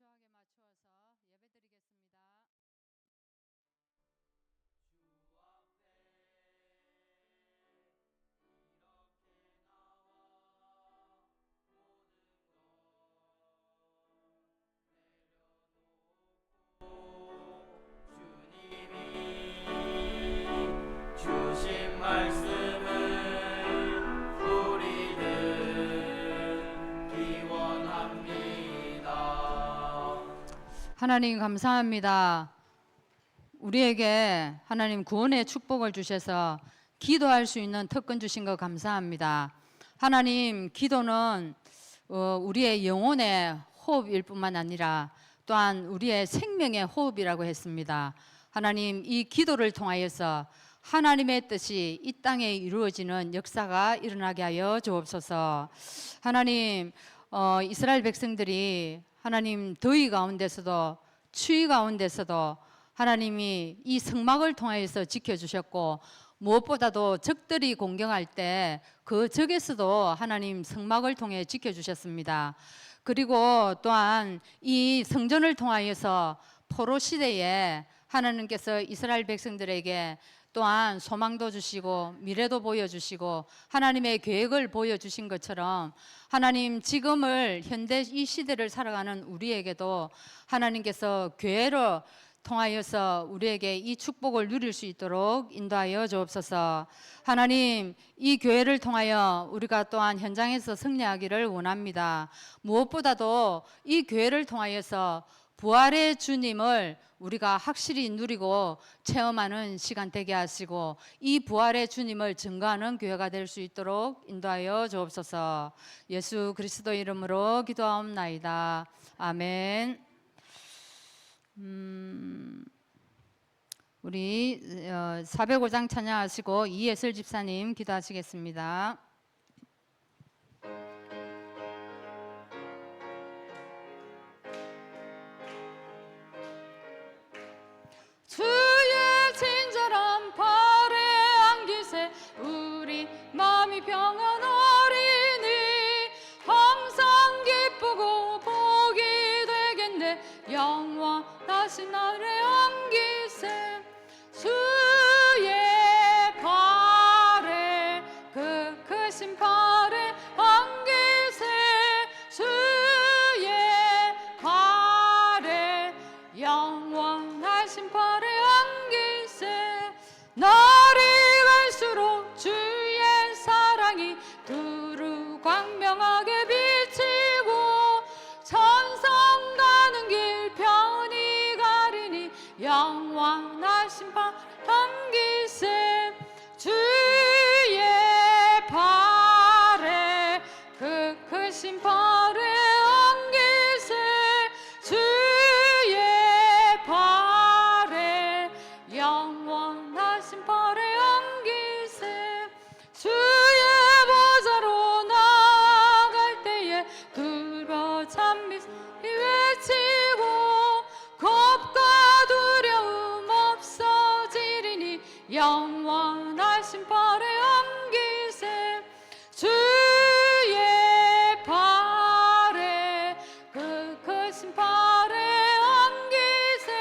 일정하게 맞추어서 예배드리겠습니다. 주신 말씀을 우리는 기원합니다. 하나님 감사합니다. 우리에게 하나님 구원의 축복을 주셔서 기도할 수 있는 특권 주신 것 감사합니다. 하나님, 기도는 우리의 영혼의 호흡일 뿐만 아니라 또한 우리의 생명의 호흡이라고 했습니다. 하나님, 이 기도를 통하여서 하나님의 뜻이 이 땅에 이루어지는 역사가 일어나게 하여 주옵소서. 하나님, 이스라엘 백성들이 하나님 더위 가운데서도 추위 가운데서도 하나님이 이 성막을 통하여서 지켜주셨고, 무엇보다도 적들이 공경할 때 그 적에서도 하나님 성막을 통해 지켜주셨습니다. 그리고 또한 이 성전을 통하여서 포로 시대에 하나님께서 이스라엘 백성들에게 또한 소망도 주시고 미래도 보여주시고 하나님의 계획을 보여주신 것처럼, 하나님 지금을 현대 이 시대를 살아가는 우리에게도 하나님께서 교회로 통하여서 우리에게 이 축복을 누릴 수 있도록 인도하여 주옵소서. 하나님, 이 교회를 통하여 우리가 또한 현장에서 승리하기를 원합니다. 무엇보다도 이 교회를 통하여서 부활의 주님을 우리가 확실히 누리고 체험하는 시간 되게 하시고, 이 부활의 주님을 증거하는 교회가 될 수 있도록 인도하여 주옵소서. 예수 그리스도 이름으로 기도하옵나이다. 아멘. 우리 405장 찬양하시고 이예슬 집사님 기도하시겠습니다. 주의 친절한 발에 안기세 우리 마음이 평안하리니, 항상 기쁘고 복이 되겠네 영원하신 날에 안기세. 주의 발에 그 크신 발에 안기세. 주의 발에 영원하신 발에 안기세. 날이 갈수록 주의 사랑이 두루 광명하게 비치고, 천성 가는 길 편히 가리니 영원하신 발에 안기세. 주의 발에 그 크신 발에 안기세. 주의 발에 영원하신 발에 안기세. 주의 보좌로 나갈 때에 두려 찬미 외치고, 겁과 두려움 없어지리니 영원하신 발에 안기세. 주의 발에 그 크신 발에 안기세.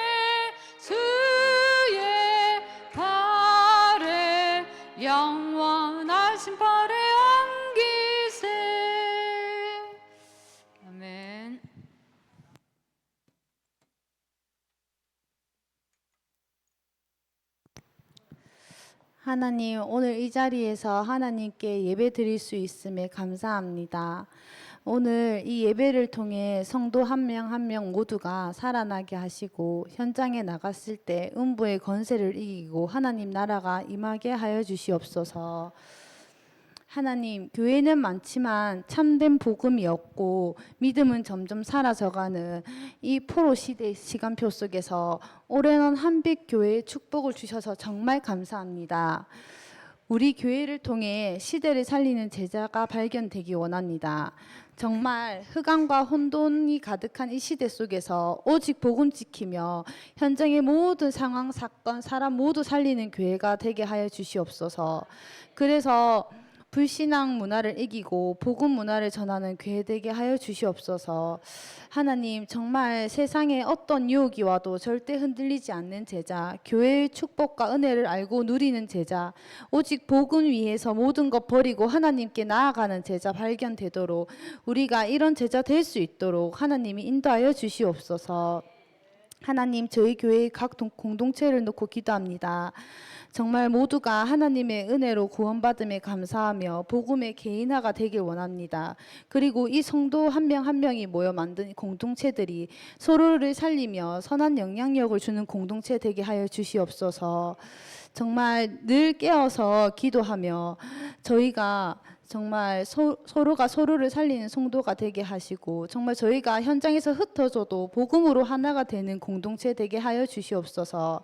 주의 발에 영원하신 발에 안기세. 아멘. 하나님, 오늘 이 자리에서 하나님께 예배 드릴 수 있음에 감사합니다. 오늘 이 예배를 통해 성도 한 명 한 명 모두가 살아나게 하시고, 현장에 나갔을 때 음부의 권세를 이기고 하나님 나라가 임하게 하여 주시옵소서. 하나님, 교회는 많지만 참된 복음이 없고 믿음은 점점 사라져가는 이 포로 시대의 시간표 속에서 올해는 한빛교회의 축복을 주셔서 정말 감사합니다. 우리 교회를 통해 시대를 살리는 제자가 발견되기 원합니다. 정말 흑암과 혼돈이 가득한 이 시대 속에서 오직 복음 지키며 현장의 모든 상황, 사건, 사람 모두 살리는 교회가 되게 하여 주시옵소서. 그래서 불신앙 문화를 이기고 복음 문화를 전하는 교회 되게 하여 주시옵소서. 하나님, 정말 세상에 어떤 유혹이 와도 절대 흔들리지 않는 제자, 교회의 축복과 은혜를 알고 누리는 제자, 오직 복음 위해서 모든 것 버리고 하나님께 나아가는 제자 발견되도록 우리가 이런 제자 될 수 있도록 하나님이 인도하여 주시옵소서. 하나님, 저희 교회의 각 공동체를 놓고 기도합니다. 정말 모두가 하나님의 은혜로 구원받음에 감사하며 복음의 개인화가 되길 원합니다. 그리고 이 성도 한 명 한 명이 모여 만든 공동체들이 서로를 살리며 선한 영향력을 주는 공동체 되게 하여 주시옵소서. 정말 늘 깨어서 기도하며 저희가 정말 서로가 서로를 살리는 성도가 되게 하시고 정말 저희가 현장에서 흩어져도 복음으로 하나가 되는 공동체 되게 하여 주시옵소서.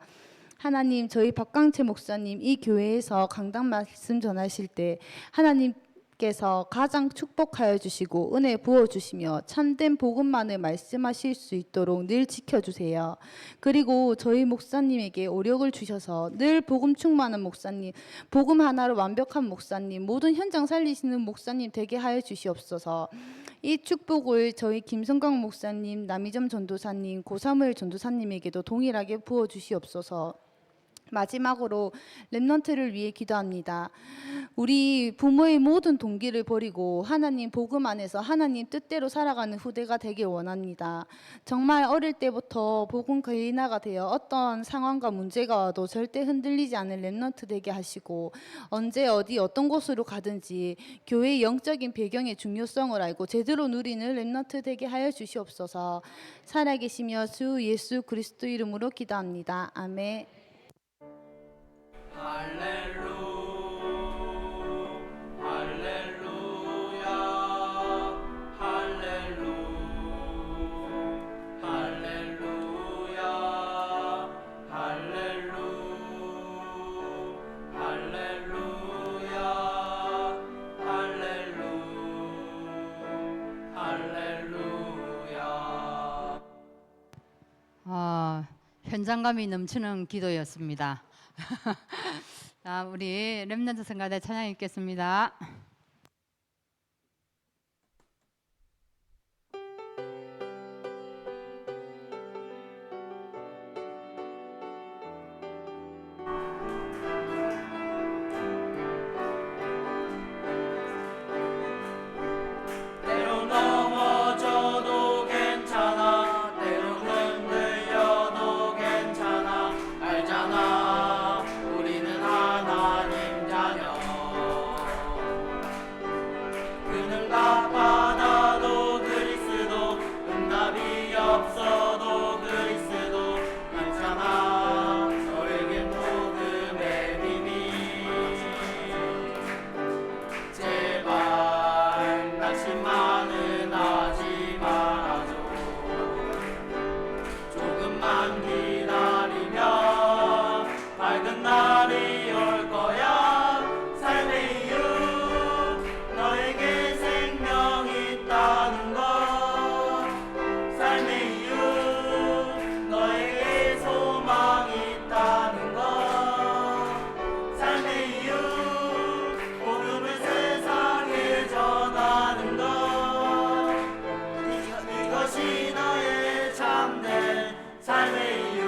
하나님, 저희 박광채 목사님 이 교회에서 강단 말씀 전하실 때 하나님께서 가장 축복하여 주시고 은혜 부어 주시며 참된 복음만을 말씀하실 수 있도록 늘 지켜주세요. 그리고 저희 목사님에게 오력을 주셔서 늘 복음 충만한 목사님, 복음 하나로 완벽한 목사님, 모든 현장 살리시는 목사님 되게 하여 주시옵소서. 이 축복을 저희 김성광 목사님, 남이점 전도사님, 고사무엘 전도사님에게도 동일하게 부어 주시옵소서. 마지막으로 렘넌트를 위해 기도합니다. 우리 부모의 모든 동기를 버리고 하나님 복음 안에서 하나님 뜻대로 살아가는 후대가 되길 원합니다. 정말 어릴 때부터 복음 개인화가 되어 어떤 상황과 문제가 와도 절대 흔들리지 않은 렘넌트 되게 하시고 언제 어디 어떤 곳으로 가든지 교회의 영적인 배경의 중요성을 알고 제대로 누리는 렘넌트 되게 하여 주시옵소서. 살아계시며 주 예수 그리스도 이름으로 기도합니다. 아멘. 할렐루 할렐루야 할렐루 할렐루야 할렐루 할렐루야 할렐루야. 현장감이 넘치는 기도였습니다. 자, 우리 렘넌트 성가대 찬양 읽겠습니다. 때로 넘어져도 괜찮아 때로 흔들려도 괜찮아 알잖아 우리는 하나님 자녀 그는 갚아다도 그리스도 응답이 없어도 그리스도 괜찮아 너에겐 복음의 비밀 제발 낙심만은 하지 말아줘 조금만 기다리면 밝은 날이 올 거야 삶의 이유 너에게 생명이 있다는 것 삶의 이유 너에게 소망이 있다는 것 삶의 이유 복음을 세상에 전하는 것 이것이 너의 참된 삶의 이유.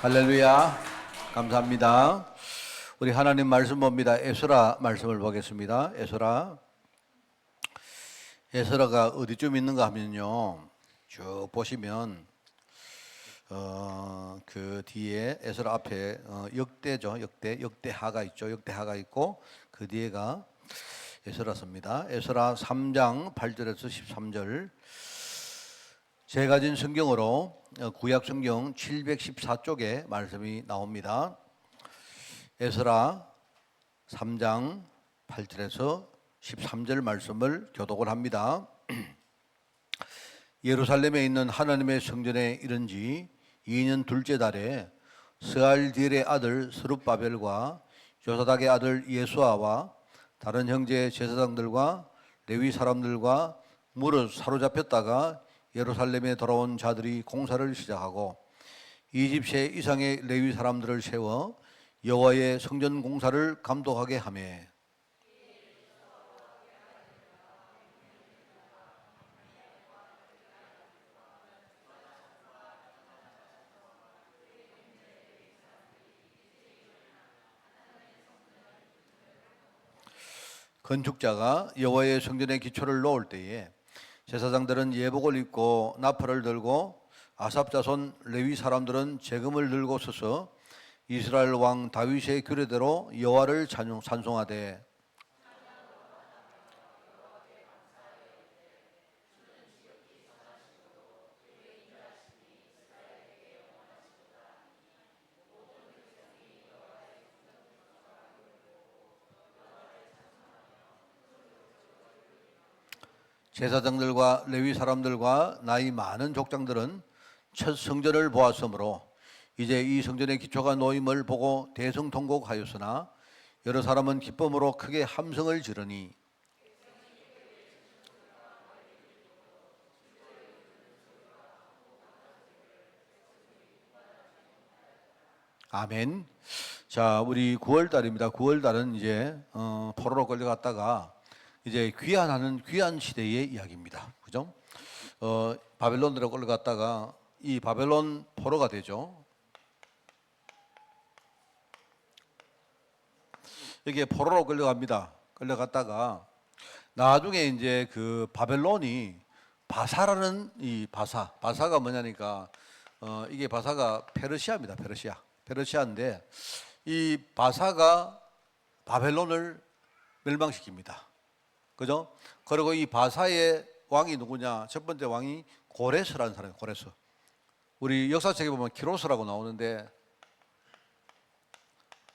할렐루야. 감사합니다. 우리 하나님 말씀 봅니다. 에스라 말씀을 보겠습니다. 에스라가 어디쯤 있는가 하면요, 쭉 보시면 그 뒤에 에스라 앞에 역대죠. 역대하가 있죠. 역대하가 있고 그 뒤에가 에스라서입니다. 에스라 3장 8절에서 13절. 제가 가진 성경으로 구약 성경 714쪽에 말씀이 나옵니다. 에스라 3장 8절에서 13절 말씀을 교독을 합니다. 예루살렘에 있는 하나님의 성전에 이른 지 2년 둘째 달에 스알디엘의 아들 스룹바벨과 요사닥의 아들 예수아와 다른 형제 제사장들과 레위 사람들과 무릇 사로잡혔다가 예루살렘에 돌아온 자들이 공사를 시작하고 20세 이상의 레위 사람들을 세워 여호와의 성전 공사를 감독하게 하며 건축자가 여호와의 성전의 기초를 놓을 때에 제사장들은 예복을 입고 나팔을 들고 아삽 자손 레위 사람들은 재금을 들고 서서 이스라엘 왕 다윗의 규례대로 여호와를 찬송하되 제사장들과 레위 사람들과 나이 많은 족장들은 첫 성전을 보았으므로 이제 이 성전의 기초가 놓임을 보고 대성통곡하였으나 여러 사람은 기쁨으로 크게 함성을 지르니 아멘. 자, 우리 9월 달입니다. 9월 달은 이제 포로로 끌려갔다가 이제 귀환 시대의 이야기입니다. 그죠? 바벨론으로 끌려갔다가 이 바벨론 포로가 되죠. 여기에 포로로 끌려갑니다. 끌려갔다가 나중에 이제 그 바벨론이 바사라는 이 바사가 뭐냐니까 이게 바사가 페르시아입니다. 페르시아인데 이 바사가 바벨론을 멸망시킵니다. 그죠? 그리고 이 바사의 왕이 누구냐? 첫 번째 왕이 고레스라는 사람이에요. 고레스. 우리 역사책에 보면 키로스라고 나오는데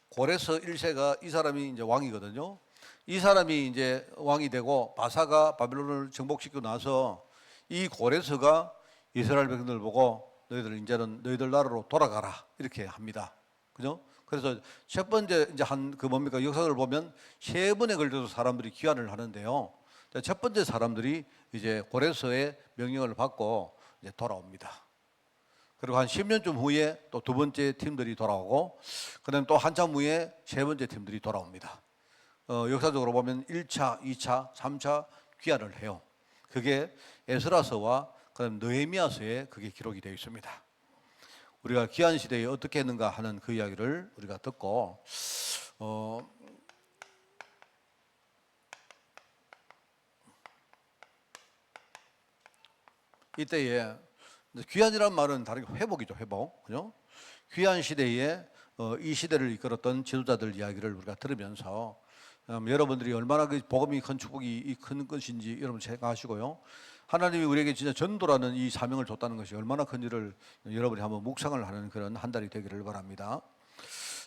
고레스 1세가 이 사람이 이제 왕이거든요. 이 사람이 이제 왕이 되고 바사가 바벨론을 정복시키고 나서 이 고레스가 이스라엘 백성들 보고 너희들 이제는 너희들 나라로 돌아가라 이렇게 합니다. 그죠? 그래서 첫 번째 이제 그 뭡니까 역사를 보면 세 번에 걸쳐서 사람들이 귀환을 하는데요. 첫 번째 사람들이 이제 고레스의 명령을 받고 이제 돌아옵니다. 그리고 한 10년쯤 후에 또 두 번째 팀들이 돌아오고 그다음 또 한참 후에 세 번째 팀들이 돌아옵니다. 역사적으로 보면 1차, 2차, 3차 귀환을 해요. 그게 에스라서와 그다음 느헤미야서에 그게 기록이 되어 있습니다. 우리가 귀환 시대에 어떻게 했는가 하는 그 이야기를 우리가 듣고 이때에 귀환이란 말은 다른 회복이죠. 회복. 그죠? 귀환 시대에 이 시대를 이끌었던 지도자들 이야기를 우리가 들으면서 여러분들이 얼마나 그 복음이 큰 축복이 큰 것인지 여러분 생각하시고요. 하나님이 우리에게 진짜 전도라는 이 사명을 줬다는 것이 얼마나 큰지를 여러분이 한번 묵상을 하는 그런 한 달이 되기를 바랍니다.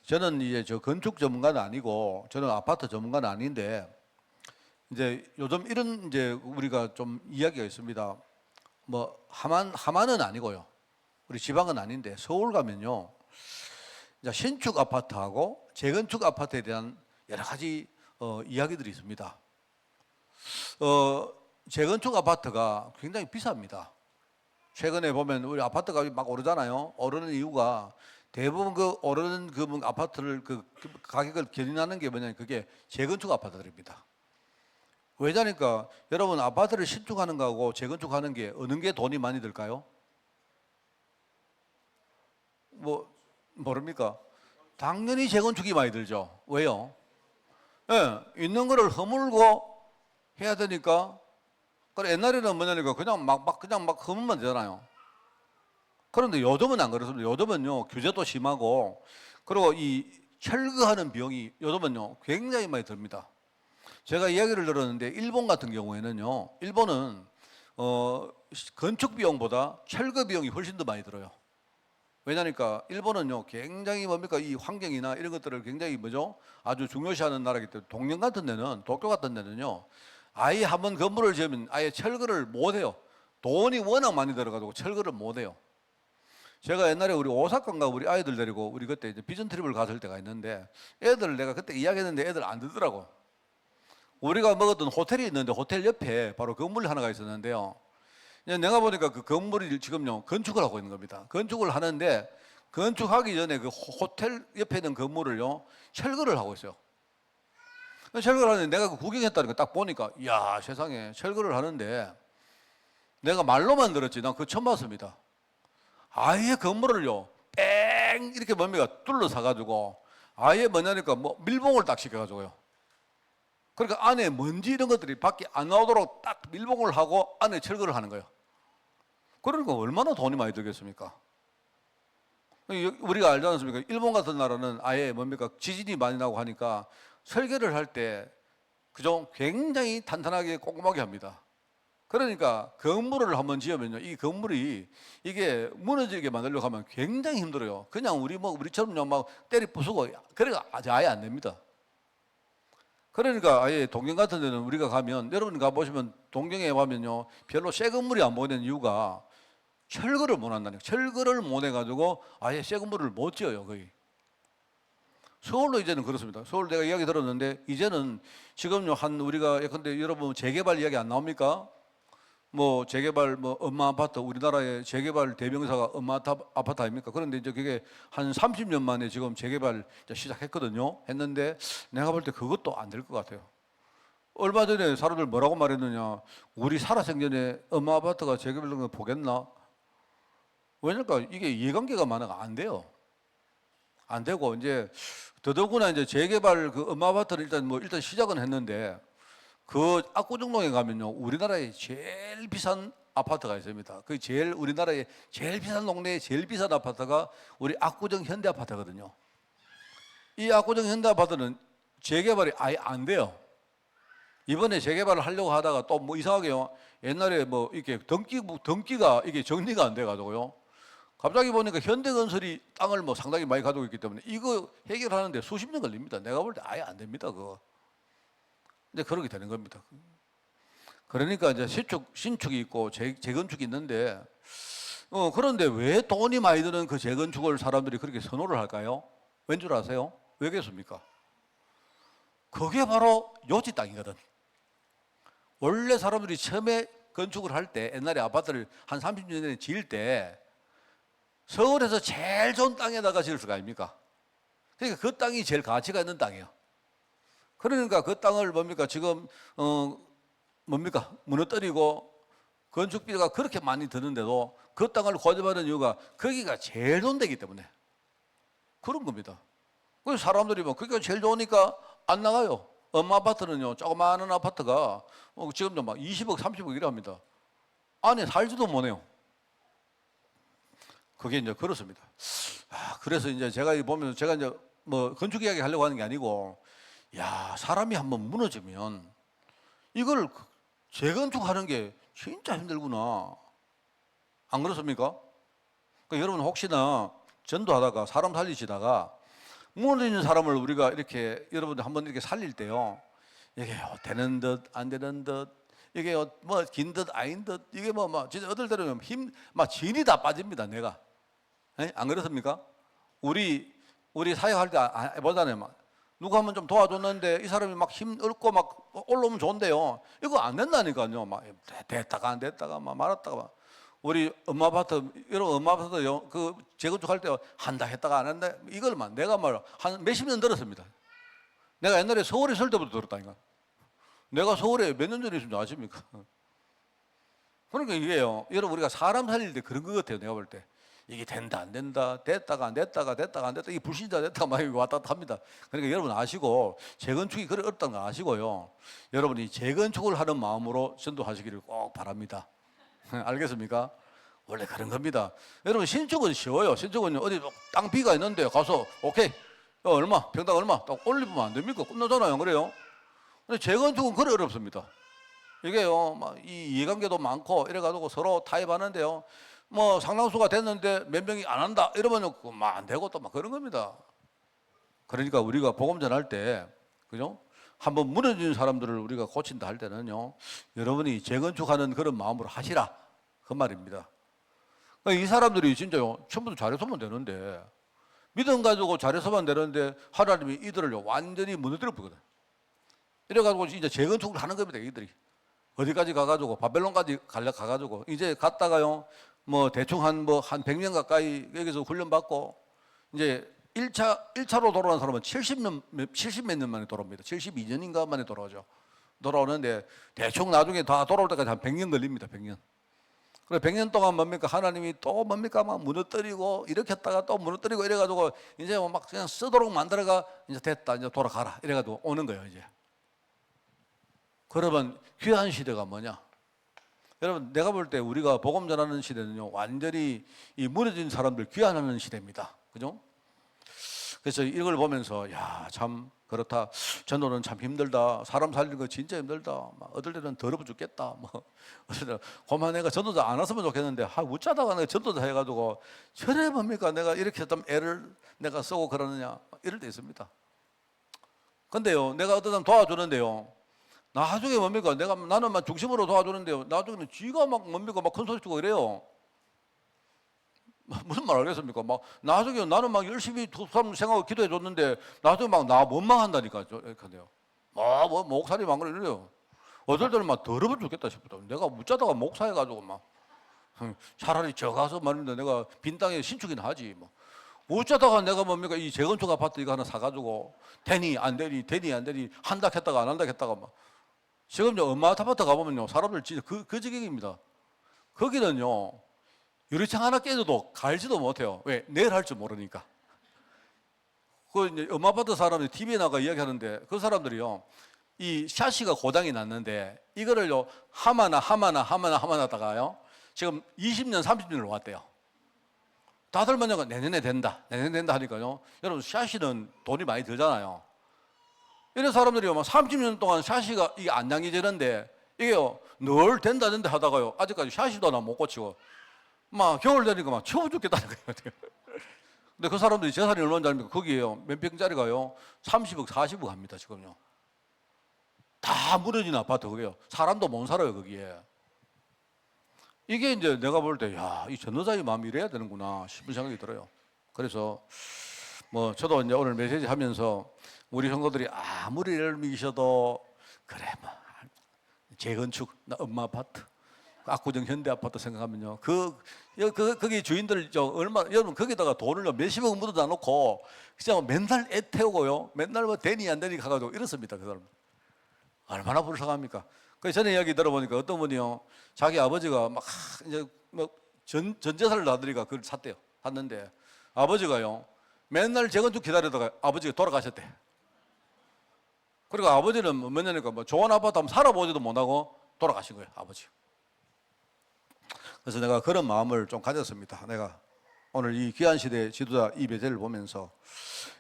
저는 이제 저 건축 전문가는 아니고 저는 아파트 전문가는 아닌데 이제 요즘 이런 이제 우리가 좀 이야기가 있습니다. 뭐 하만은 아니고요. 우리 지방은 아닌데 서울 가면요. 이제 신축 아파트하고 재건축 아파트에 대한 여러 가지 이야기들이 있습니다. 재건축 아파트가 굉장히 비쌉니다. 최근에 보면 우리 아파트 값이 막 오르잖아요. 오르는 이유가 대부분 그 오르는 그 아파트를 그 가격을 견인하는 게 뭐냐면 그게 재건축 아파트들입니다. 왜냐니까 여러분 아파트를 신축하는 거하고 재건축하는 게 어느 게 돈이 많이 들까요? 뭐 모릅니까? 당연히 재건축이 많이 들죠. 왜요? 예, 있는 거를 허물고 해야 되니까. 그래 옛날에는 뭐냐니까 그냥 막 허물면 되잖아요. 그런데 요즘은 안 그렇습니다. 요즘은요 규제도 심하고 그리고 이 철거하는 비용이 요즘은요 굉장히 많이 듭니다. 제가 이야기를 들었는데 일본 같은 경우에는요, 일본은 건축 비용보다 철거 비용이 훨씬 더 많이 들어요. 왜냐니까 일본은요 굉장히 뭡니까 이 환경이나 이런 것들을 굉장히 뭐죠 아주 중요시하는 나라이기 때문에 동경 같은 데는 도쿄 같은 데는요 아예 한번 건물을 지으면 아예 철거를 못 해요. 돈이 워낙 많이 들어가지고 철거를 못 해요. 제가 옛날에 우리 오사카인가 우리 아이들 데리고 우리 그때 이제 비전 트립을 갔을 때가 있는데 애들 내가 그때 이야기했는데 애들 안 듣더라고. 우리가 먹었던 호텔이 있는데 호텔 옆에 바로 건물 하나가 있었는데요. 내가 보니까 그 건물이 지금요 건축을 하고 있는 겁니다. 건축을 하는데 건축하기 전에 그 호텔 옆에 있는 건물을요 철거를 하고 있어요. 철거를 하는데 내가 그 구경했다는 거 딱 보니까 이야 세상에 철거를 하는데 내가 말로만 들었지 난 그거 처음 봤습니다. 아예 건물을요 뺑 이렇게 뭡니까 둘러싸 가지고 아예 뭐냐니까 뭐 밀봉을 딱 시켜 가지고요. 그러니까 안에 먼지 이런 것들이 밖에 안 나오도록 딱 밀봉을 하고 안에 철거를 하는 거예요. 그러니까 얼마나 돈이 많이 들겠습니까? 우리가 알지 않습니까? 일본 같은 나라는 아예 뭡니까 지진이 많이 나고 하니까 설계를 할 때 그죠 굉장히 탄탄하게 꼼꼼하게 합니다. 그러니까 건물을 한번 지으면요 이 건물이 이게 무너지게 만들려고 하면 굉장히 힘들어요. 그냥 우리처럼 막 때리 부수고 그래가 아예 안 됩니다. 그러니까 아예 동경 같은 데는 우리가 가면 여러분 가보시면 동경에 가면요 별로 새 건물이 안 보이는 이유가 철거를 못 한다는 거예요. 철거를 못 해가지고 아예 새 건물을 못 지어요 거의. 서울도 이제는 그렇습니다. 서울 내가 이야기 들었는데 이제는 지금요 한 우리가 예컨대 여러분 재개발 이야기 안 나옵니까? 뭐 재개발 뭐 엄마 아파트 우리나라의 재개발 대명사가 엄마 아파트 아닙니까? 그런데 이제 그게 한 30년 만에 지금 재개발 시작했거든요. 했는데 내가 볼 때 그것도 안 될 것 같아요. 얼마 전에 사람들 뭐라고 말했느냐? 우리 살아생전에 엄마 아파트가 재개발된 거 보겠나? 왜냐니까 이게 이해관계가 많아가 안 돼요. 안 되고 이제 더더구나 이제 재개발 그 엄마 아파트를 일단 시작은 했는데 그 압구정동에 가면요 우리나라의 제일 비싼 아파트가 있습니다. 그 우리나라의 제일 비싼 동네에 제일 비싼 아파트가 우리 압구정 현대 아파트거든요. 이 압구정 현대 아파트는 재개발이 아예 안 돼요. 이번에 재개발을 하려고 하다가 또 뭐 이상하게요 옛날에 뭐 이렇게 등기가 이게 정리가 안 돼가지고요. 갑자기 보니까 현대건설이 땅을 뭐 상당히 많이 가지고 있기 때문에 이거 해결하는데 수십 년 걸립니다. 내가 볼 때 아예 안 됩니다 그거. 근데 그렇게 되는 겁니다. 그러니까 이제 신축이 있고 재건축이 있는데 그런데 왜 돈이 많이 드는 그 재건축을 사람들이 그렇게 선호를 할까요? 왠 줄 아세요? 왜 그렇습니까? 그게 바로 요지 땅이거든. 원래 사람들이 처음에 건축을 할 때 옛날에 아파트를 한 30년 전에 지을 때 서울에서 제일 좋은 땅에다가 지을 수가 아닙니까? 그러니까 그 땅이 제일 가치가 있는 땅이에요. 그러니까 그 땅을 뭡니까 지금 뭡니까 무너뜨리고 건축비가 그렇게 많이 드는데도 그 땅을 고집하는 이유가 거기가 제일 좋은 데이기 때문에 그런 겁니다. 그래서 사람들이 뭐 거기가 제일 좋으니까 안 나가요. 엄마 아파트는요 조그마한 아파트가 지금도 막 20억 30억 이래 합니다. 안에 살지도 못해요. 그게 이제 그렇습니다. 그래서 이제 제가 보면서 제가 이제 뭐 건축 이야기 하려고 하는 게 아니고 야 사람이 한번 무너지면 이걸 재건축하는 게 진짜 힘들구나. 안 그렇습니까? 그러니까 여러분 혹시나 전도하다가 사람 살리시다가 무너지는 사람을 우리가 이렇게 여러분들 한번 이렇게 살릴 때요 이게 되는 듯 안 되는 듯 이게 뭐 긴 듯 아닌 듯 이게 뭐 진짜 어떨 때는 막 진이 다 빠집니다 내가. 안 그렇습니까? 우리 사역할 때 보잖아요. 막 누가 한번 좀 도와줬는데 이 사람이 막 힘 얻고 막 올라오면 좋은데요. 이거 안 된다니까요. 막 됐다가 안 됐다가 막 말았다가 막. 우리 엄마 아파트 여러분 엄마 아파트 그 재건축할 때 한다 했다가 안 한다 이걸만 내가 한 몇십 년 들었습니다. 내가 옛날에 서울에 있을 때부터 들었다니까. 내가 서울에 몇 년 전에 있은 줄 아십니까? 그러니까 이게요. 여러분 우리가 사람 살릴 때 그런 것 같아요. 내가 볼 때. 이게 된다 안 된다, 됐다가 안 됐다가 됐다가 안 됐다, 이게 불신자 됐다가 막 왔다 갔다 합니다. 그러니까 여러분 아시고, 재건축이 그래 어렵다는 거 아시고요, 여러분이 재건축을 하는 마음으로 전도하시기를 꼭 바랍니다. 알겠습니까? 원래 그런 겁니다. 여러분 신축은 쉬워요. 신축은 어디 땅 비가 있는데 가서 오케이 얼마, 평당 얼마 딱 올리면 안 됩니까? 끝나잖아요. 그래요. 근데 재건축은 그래 어렵습니다. 이게요, 막 이 이해관계도 많고 이래가지고 서로 타협하는데요, 뭐 상당수가 됐는데 몇 명이 안 한다 이러면 막 안 되고 또 막 그런 겁니다. 그러니까 우리가 복음 전할 때, 그죠? 한번 무너진 사람들을 우리가 고친다 할 때는요, 여러분이 재건축하는 그런 마음으로 하시라 그 말입니다. 이 사람들이 진짜요, 처음부터 잘했으면 되는데, 믿음 가지고 잘해서만 되는데 하나님이 이들을 완전히 무너뜨려 버리거든. 이래가지고 이제 재건축을 하는 겁니다. 이들이 어디까지 가가지고 바벨론까지 가가지고 이제 갔다가요, 뭐 대충 한 100년 가까이 여기서 훈련 받고 이제 1차로 돌아온 사람은 70몇 년 만에 돌아옵니다. 72년인가 만에 돌아오죠. 돌아오는데 대충 나중에 다 돌아올 때까지 한 100년 걸립니다. 100년. 그래 100년 동안 뭡니까? 하나님이 또 뭡니까? 막 무너뜨리고 이렇게 했다가 또 무너뜨리고 이래가지고 이제 막 그냥 쓰도록 만들어가 이제 됐다, 이제 돌아가라 이래가지고 오는 거예요. 이제. 그러면 귀한 시대가 뭐냐? 여러분 내가 볼 때 우리가 복음 전하는 시대는요, 완전히 이 무너진 사람들 귀환하는 시대입니다. 그죠? 그래서 이걸 보면서 야, 참 그렇다. 전도는 참 힘들다. 사람 살리는 거 진짜 힘들다. 막 어떨 때는 더러워 죽겠다. 뭐 어떨 때는 고만 내가 전도자 안 왔으면 좋겠는데 어쩌다가 내가 전도자 해가지고 저래 뭡니까? 내가 이렇게 했다면 애를 내가 쓰고 그러느냐, 이럴 때 있습니다. 근데요, 내가 어떤 사람 도와주는데요, 나중에 뭡니까? 나는 막 중심으로 도와주는데요, 나중에는 쥐가 막 뭡니까? 막 큰 소리 치고 이래요. 무슨 말 알겠습니까? 막 나중에 나는 막 열심히 두 사람 생각하고 기도해 줬는데 나중에 막 나 원망한다니까. 이렇게 돼요. 뭐 목살이 막 그래요. 어떨 때는 막 더러워 죽겠다 싶다. 내가 묻자다가 목사해가지고 막 차라리 저 가서 말입니다. 내가 빈 땅에 신축이나 하지 뭐. 어쩌다가 내가 뭡니까? 이 재건축 아파트 이거 하나 사가지고 되니 안 되니 한다 했다가 안 한다 했다가 막. 지금 엄마 아파트 가보면요, 사람들 진짜 그 지경입니다. 거기는요, 유리창 하나 깨져도 갈지도 못해요. 왜? 내일 할 줄 모르니까. 그 이제 엄마 아파트 사람들이 TV에 나가 이야기하는데 그 사람들이요, 이 샤시가 고장이 났는데 이거를요 하다가요 지금 20년 30년을 왔대요. 다들 먼저 내년에 된다 하니까요, 여러분 샤시는 돈이 많이 들잖아요. 이런 사람들이요, 막 30년 동안 샤시가 이게 안 양해지는데 이게요 늘 된다 하다가요 아직까지 샤시도 하나 못 고치고 막 겨울 되니까 막 추워 죽겠다는 거예요. 근데 그 사람들이 재산이 얼마인지 아닙니까? 거기에요 몇 평짜리가요 30억 40억 합니다. 지금요 다 무너진 아파트. 그게요 사람도 못 살아요 거기에. 이게 이제 내가 볼 때 야, 이 전도자의 마음이 이래야 되는구나 싶은 생각이 들어요. 그래서 뭐 저도 이제 오늘 메시지 하면서 우리 형제들이 아무리 예를 믿으셔도 그래 뭐 재건축 나 엄마 아파트 압구정 현대 아파트 생각하면요, 거기 주인들 여러분 거기다가 돈을 몇십억 묻어다 놓고 그냥 맨날 애 태우고요, 맨날 뭐 되니 안 되니 가가지고 이렇습니다. 그 사람 얼마나 불쌍합니까? 그래서 전에 이야기 들어보니까 어떤 분이요, 자기 아버지가 막 이제 뭐 전 재산을 놔두니까 그걸 샀는데 아버지가요 맨날 재건축 기다리다가 아버지가 돌아가셨대. 그리고 아버지는 몇 년이니까 뭐 좋은 아파트 한번 살아보지도 못하고 돌아가신 거예요, 아버지. 그래서 내가 그런 마음을 좀 가졌습니다. 내가 오늘 이 귀한 시대 지도자 이 메시지를 보면서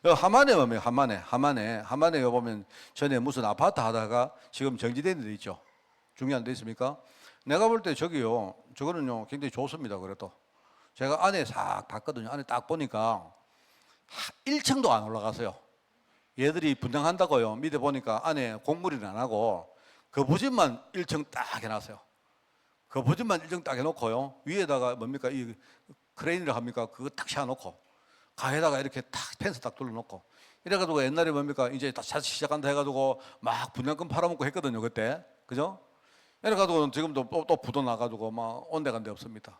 하만에 보면 하만에 보면 전에 무슨 아파트 하다가 지금 정지된 데 있죠. 중요한 데 있습니까? 내가 볼 때 저거는요 굉장히 좋습니다. 그래도 제가 안에 싹 봤거든요. 안에 딱 보니까 1층도 안 올라가서요. 얘들이 분양한다고요. 밑에 보니까 안에 공물이는 안 하고 거부집만 1층 딱 해놨어요. 거부집만 1층 딱 해놓고요, 위에다가 뭡니까 이 크레인이라 합니까? 그거 딱 씌워놓고 가에다가 이렇게 딱 펜스 딱 둘러놓고 이래가지고 옛날에 뭡니까 이제 다시 시작한다 해가지고 막 분양금 팔아먹고 했거든요 그때. 그죠? 이래가지고 지금도 또 부도 나가지고 막 온데간데 없습니다.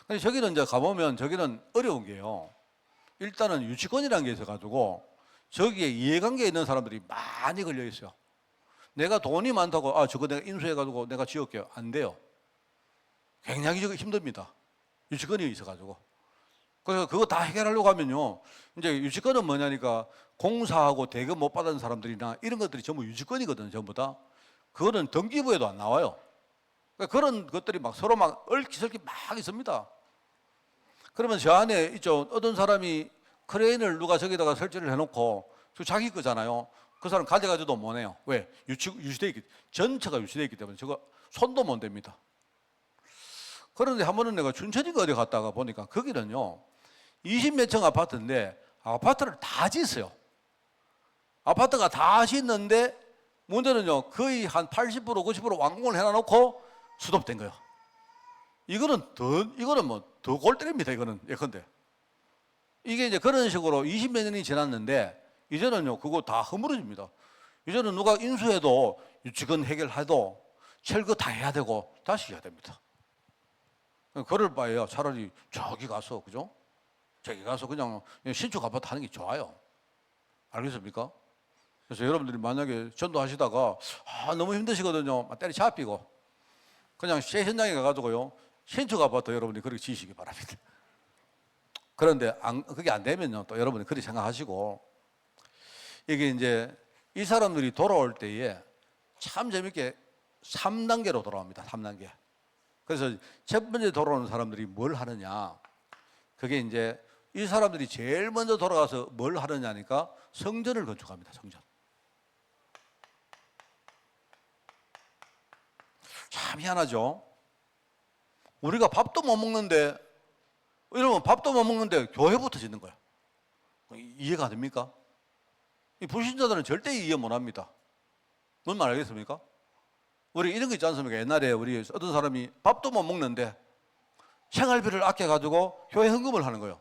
근데 저기는 이제 가보면 저기는 어려운 게요, 일단은 유치권이라는 게 있어가지고 저기에 이해관계에 있는 사람들이 많이 걸려 있어요. 내가 돈이 많다고 저거 내가 인수해가지고 내가 지을게요, 안 돼요. 굉장히 저거 힘듭니다. 유치권이 있어가지고. 그래서 그거 다 해결하려고 하면요, 이제 유치권은 뭐냐니까 공사하고 대금 못 받은 사람들이나 이런 것들이 전부 유치권이거든요, 전부 다. 그거는 등기부에도 안 나와요. 그러니까 그런 것들이 막 서로 막 얽히설키 막 있습니다. 그러면 저 안에 있죠, 어떤 사람이 크레인을 누가 저기다가 설치를 해놓고 자기 거잖아요. 그 사람 가져가지도 못해요. 왜? 유치돼 있기, 전체가 유치돼 있기 때문에 저거 손도 못 댑니다. 그런데 한 번은 내가 춘천인가 어디 갔다가 보니까 거기는요 20몇 층 아파트인데 아파트를 다 짓어요. 아파트가 다 짓는데 문제는요 거의 한 80% 90% 완공을 해놔놓고 수도된 거예요. 이거는 뭐 더 골 때립니다. 이거는 예컨대 이게 이제 그런 식으로 20몇 년이 지났는데 이제는요 그거 다 허물어집니다. 이제는 누가 인수해도 유치권 해결해도 철거 다 해야 되고 다시 해야 됩니다. 그럴 바에야 차라리 저기 가서, 그죠? 저기 가서 그냥 신축 아파트 하는 게 좋아요. 알겠습니까? 그래서 여러분들이 만약에 전도하시다가 너무 힘드시거든요. 막 때리 잡히고 그냥 새 현장에 가가지고요 신축 아파트 여러분이 그렇게 지으시기 바랍니다. 그런데 그게 안 되면요 또 여러분이 그렇게 생각하시고, 이게 이제 이 사람들이 돌아올 때에 참 재밌게 3단계로 돌아옵니다. 3단계. 그래서 첫 번째 돌아오는 사람들이 뭘 하느냐, 그게 이제 이 사람들이 제일 먼저 돌아가서 뭘 하느냐니까 성전을 건축합니다. 성전. 참 희한하죠. 우리가 밥도 못 먹는데, 이러면 밥도 못 먹는데 교회부터 짓는 거야. 이해가 됩니까? 이 불신자들은 절대 이해 못 합니다. 뭔 말 알겠습니까? 우리 이런 거 있지 않습니까? 옛날에 우리 어떤 사람이 밥도 못 먹는데 생활비를 아껴가지고 교회 헌금을 하는 거예요.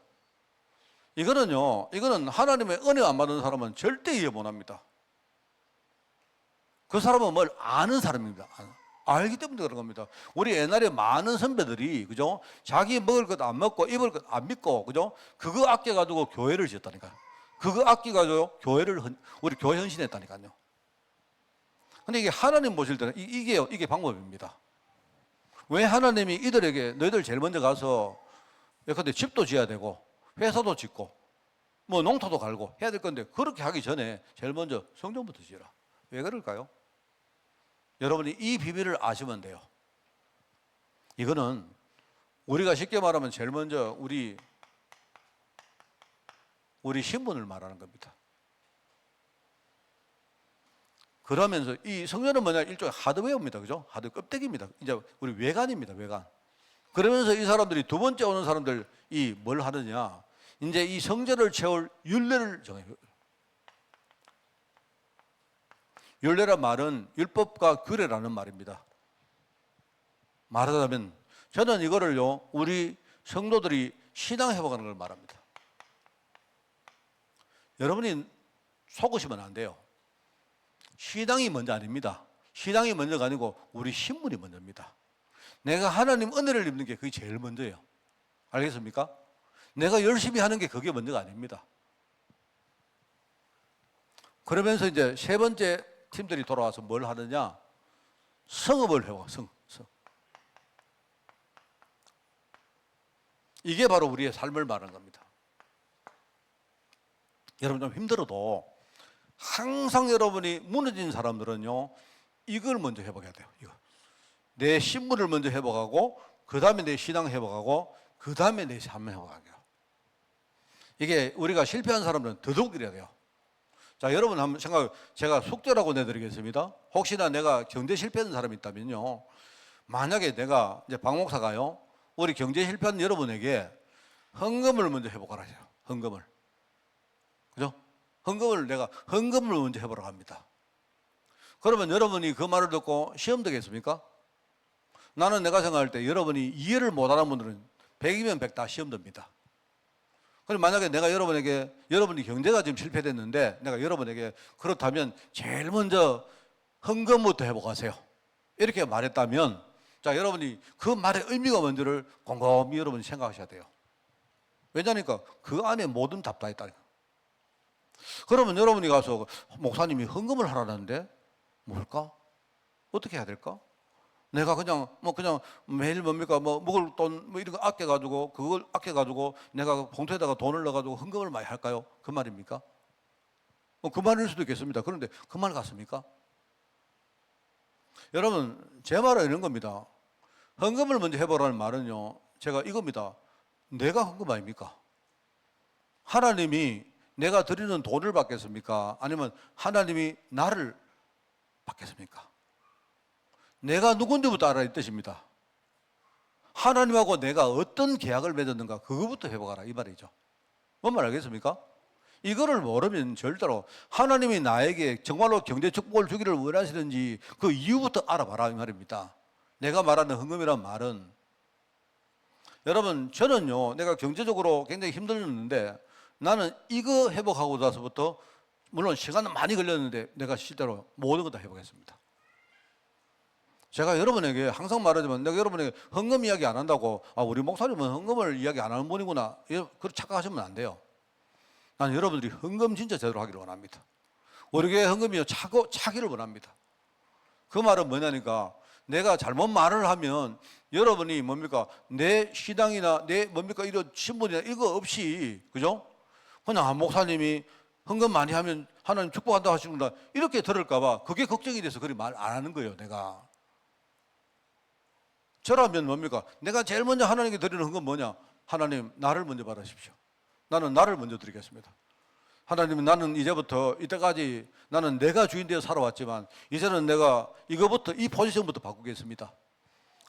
이거는 하나님의 은혜 안 받는 사람은 절대 이해 못 합니다. 그 사람은 뭘 아는 사람입니다. 알기 때문에 그런 겁니다. 우리 옛날에 많은 선배들이, 그죠? 자기 먹을 것 안 먹고 입을 것 안 믿고, 그죠? 그거 아껴가지고 교회를 지었다니까요. 그거 아껴가지고 우리 교회 헌신했다니까요. 근데 이게 하나님 보실 때는 이게 방법입니다. 왜 하나님이 이들에게 너희들 제일 먼저 가서 예컨대 집도 지어야 되고 회사도 짓고 뭐 농토도 갈고 해야 될 건데 그렇게 하기 전에 제일 먼저 성전부터 지어라. 왜 그럴까요? 여러분이 이 비밀을 아시면 돼요. 이거는 우리가 쉽게 말하면 제일 먼저 우리 신분을 말하는 겁니다. 그러면서 이 성전은 뭐냐, 일종의 하드웨어입니다. 그죠? 하드 껍데기입니다. 이제 우리 외관입니다. 외관. 그러면서 이 사람들이 두 번째 오는 사람들이 뭘 하느냐, 이제 이 성전을 채울 율례를 정해요. 율례란 말은 율법과 규례라는 말입니다. 말하자면 저는 이거를요 우리 성도들이 신앙 회복하는 걸 말합니다. 여러분이 속으시면 안 돼요. 신앙이 먼저 아닙니다. 신앙이 먼저가 아니고 우리 신분이 먼저입니다. 내가 하나님 은혜를 입는 게 그게 제일 먼저예요. 알겠습니까? 내가 열심히 하는 게 그게 먼저가 아닙니다. 그러면서 이제 세 번째 팀들이 돌아와서 뭘 하느냐, 성읍을 해와. 성. 이게 바로 우리의 삶을 말하는 겁니다. 여러분 좀 힘들어도 항상 여러분이 무너진 사람들은요 이걸 먼저 회복해야 돼요. 이거. 내 신분을 먼저 회복하고 그 다음에 내 신앙 회복하고 그 다음에 내 삶 회복하게요. 이게 우리가 실패한 사람들은 더더욱 이래야 돼요. 자, 여러분 한번 제가 숙제라고 내드리겠습니다. 혹시나 내가 경제 실패한 사람이 있다면요, 만약에 내가 이제 박 목사가요 우리 경제 실패한 여러분에게 헌금을 먼저 회복하라 해요. 헌금을. 그죠? 헌금을 먼저 해보라고 합니다. 그러면 여러분이 그 말을 듣고 시험 되겠습니까? 나는 내가 생각할 때 여러분이 이해를 못하는 분들은 100이면 100 다 시험 됩니다. 그럼 만약에 내가 여러분이 경제가 지금 실패됐는데 내가 여러분에게 그렇다면 제일 먼저 헌금부터 회복하세요 이렇게 말했다면, 자, 여러분이 그 말의 의미가 뭔지를 곰곰이 여러분이 생각하셔야 돼요. 왜냐니까 그 안에 모든 답 다 있다니까. 그러면 여러분이 가서 목사님이 헌금을 하라는데 뭘까? 어떻게 해야 될까? 내가 그냥 매일 뭡니까 먹을 돈 이런 거 아껴가지고 그걸 아껴가지고 내가 봉투에다가 돈을 넣어가지고 헌금을 많이 할까요? 그 말입니까? 그 말일 수도 있겠습니다. 그런데 그 말 같습니까? 여러분 제 말은 이런 겁니다. 헌금을 먼저 해보라는 말은요, 제가 이겁니다. 내가 헌금 아닙니까? 하나님이 내가 드리는 돈을 받겠습니까? 아니면 하나님이 나를 받겠습니까? 내가 누군지부터 알아야 이 뜻입니다. 하나님하고 내가 어떤 계약을 맺었는가 그거부터 해보거라 이 말이죠. 뭔 말 알겠습니까? 이거를 모르면 절대로 하나님이 나에게 정말로 경제 축복을 주기를 원하시는지 그 이유부터 알아봐라 이 말입니다. 내가 말하는 헌금이란 말은, 여러분 저는요 내가 경제적으로 굉장히 힘들었는데 나는 이거 회복하고 나서부터 물론 시간은 많이 걸렸는데 내가 실제로 모든 걸 다 회복했습니다. 제가 여러분에게 항상 말하지만 내가 여러분에게 헌금 이야기 안 한다고 우리 목사님은 헌금을 이야기 안 하는 분이구나 그렇게 착각하시면 안 돼요. 나는 여러분들이 헌금 진짜 제대로 하기를 원합니다. 우리 교회 헌금이요 차기를 원합니다. 그 말은 뭐냐니까 내가 잘못 말을 하면 여러분이 뭡니까 내 시당이나 내 뭡니까 이런 신분이나 이거 없이 그죠? 그냥 목사님이 헌금 많이 하면 하나님 축복한다 하시는구나 이렇게 들을까봐 그게 걱정이 돼서 그리 말 안 하는 거예요. 내가 저라면 뭡니까 내가 제일 먼저 하나님께 드리는 헌금 뭐냐? 하나님 나를 먼저 받으십시오. 나는 나를 먼저 드리겠습니다. 하나님 나는 이제부터 이때까지 나는 내가 주인 되어 살아왔지만 이제는 내가 이거부터 이 포지션부터 바꾸겠습니다.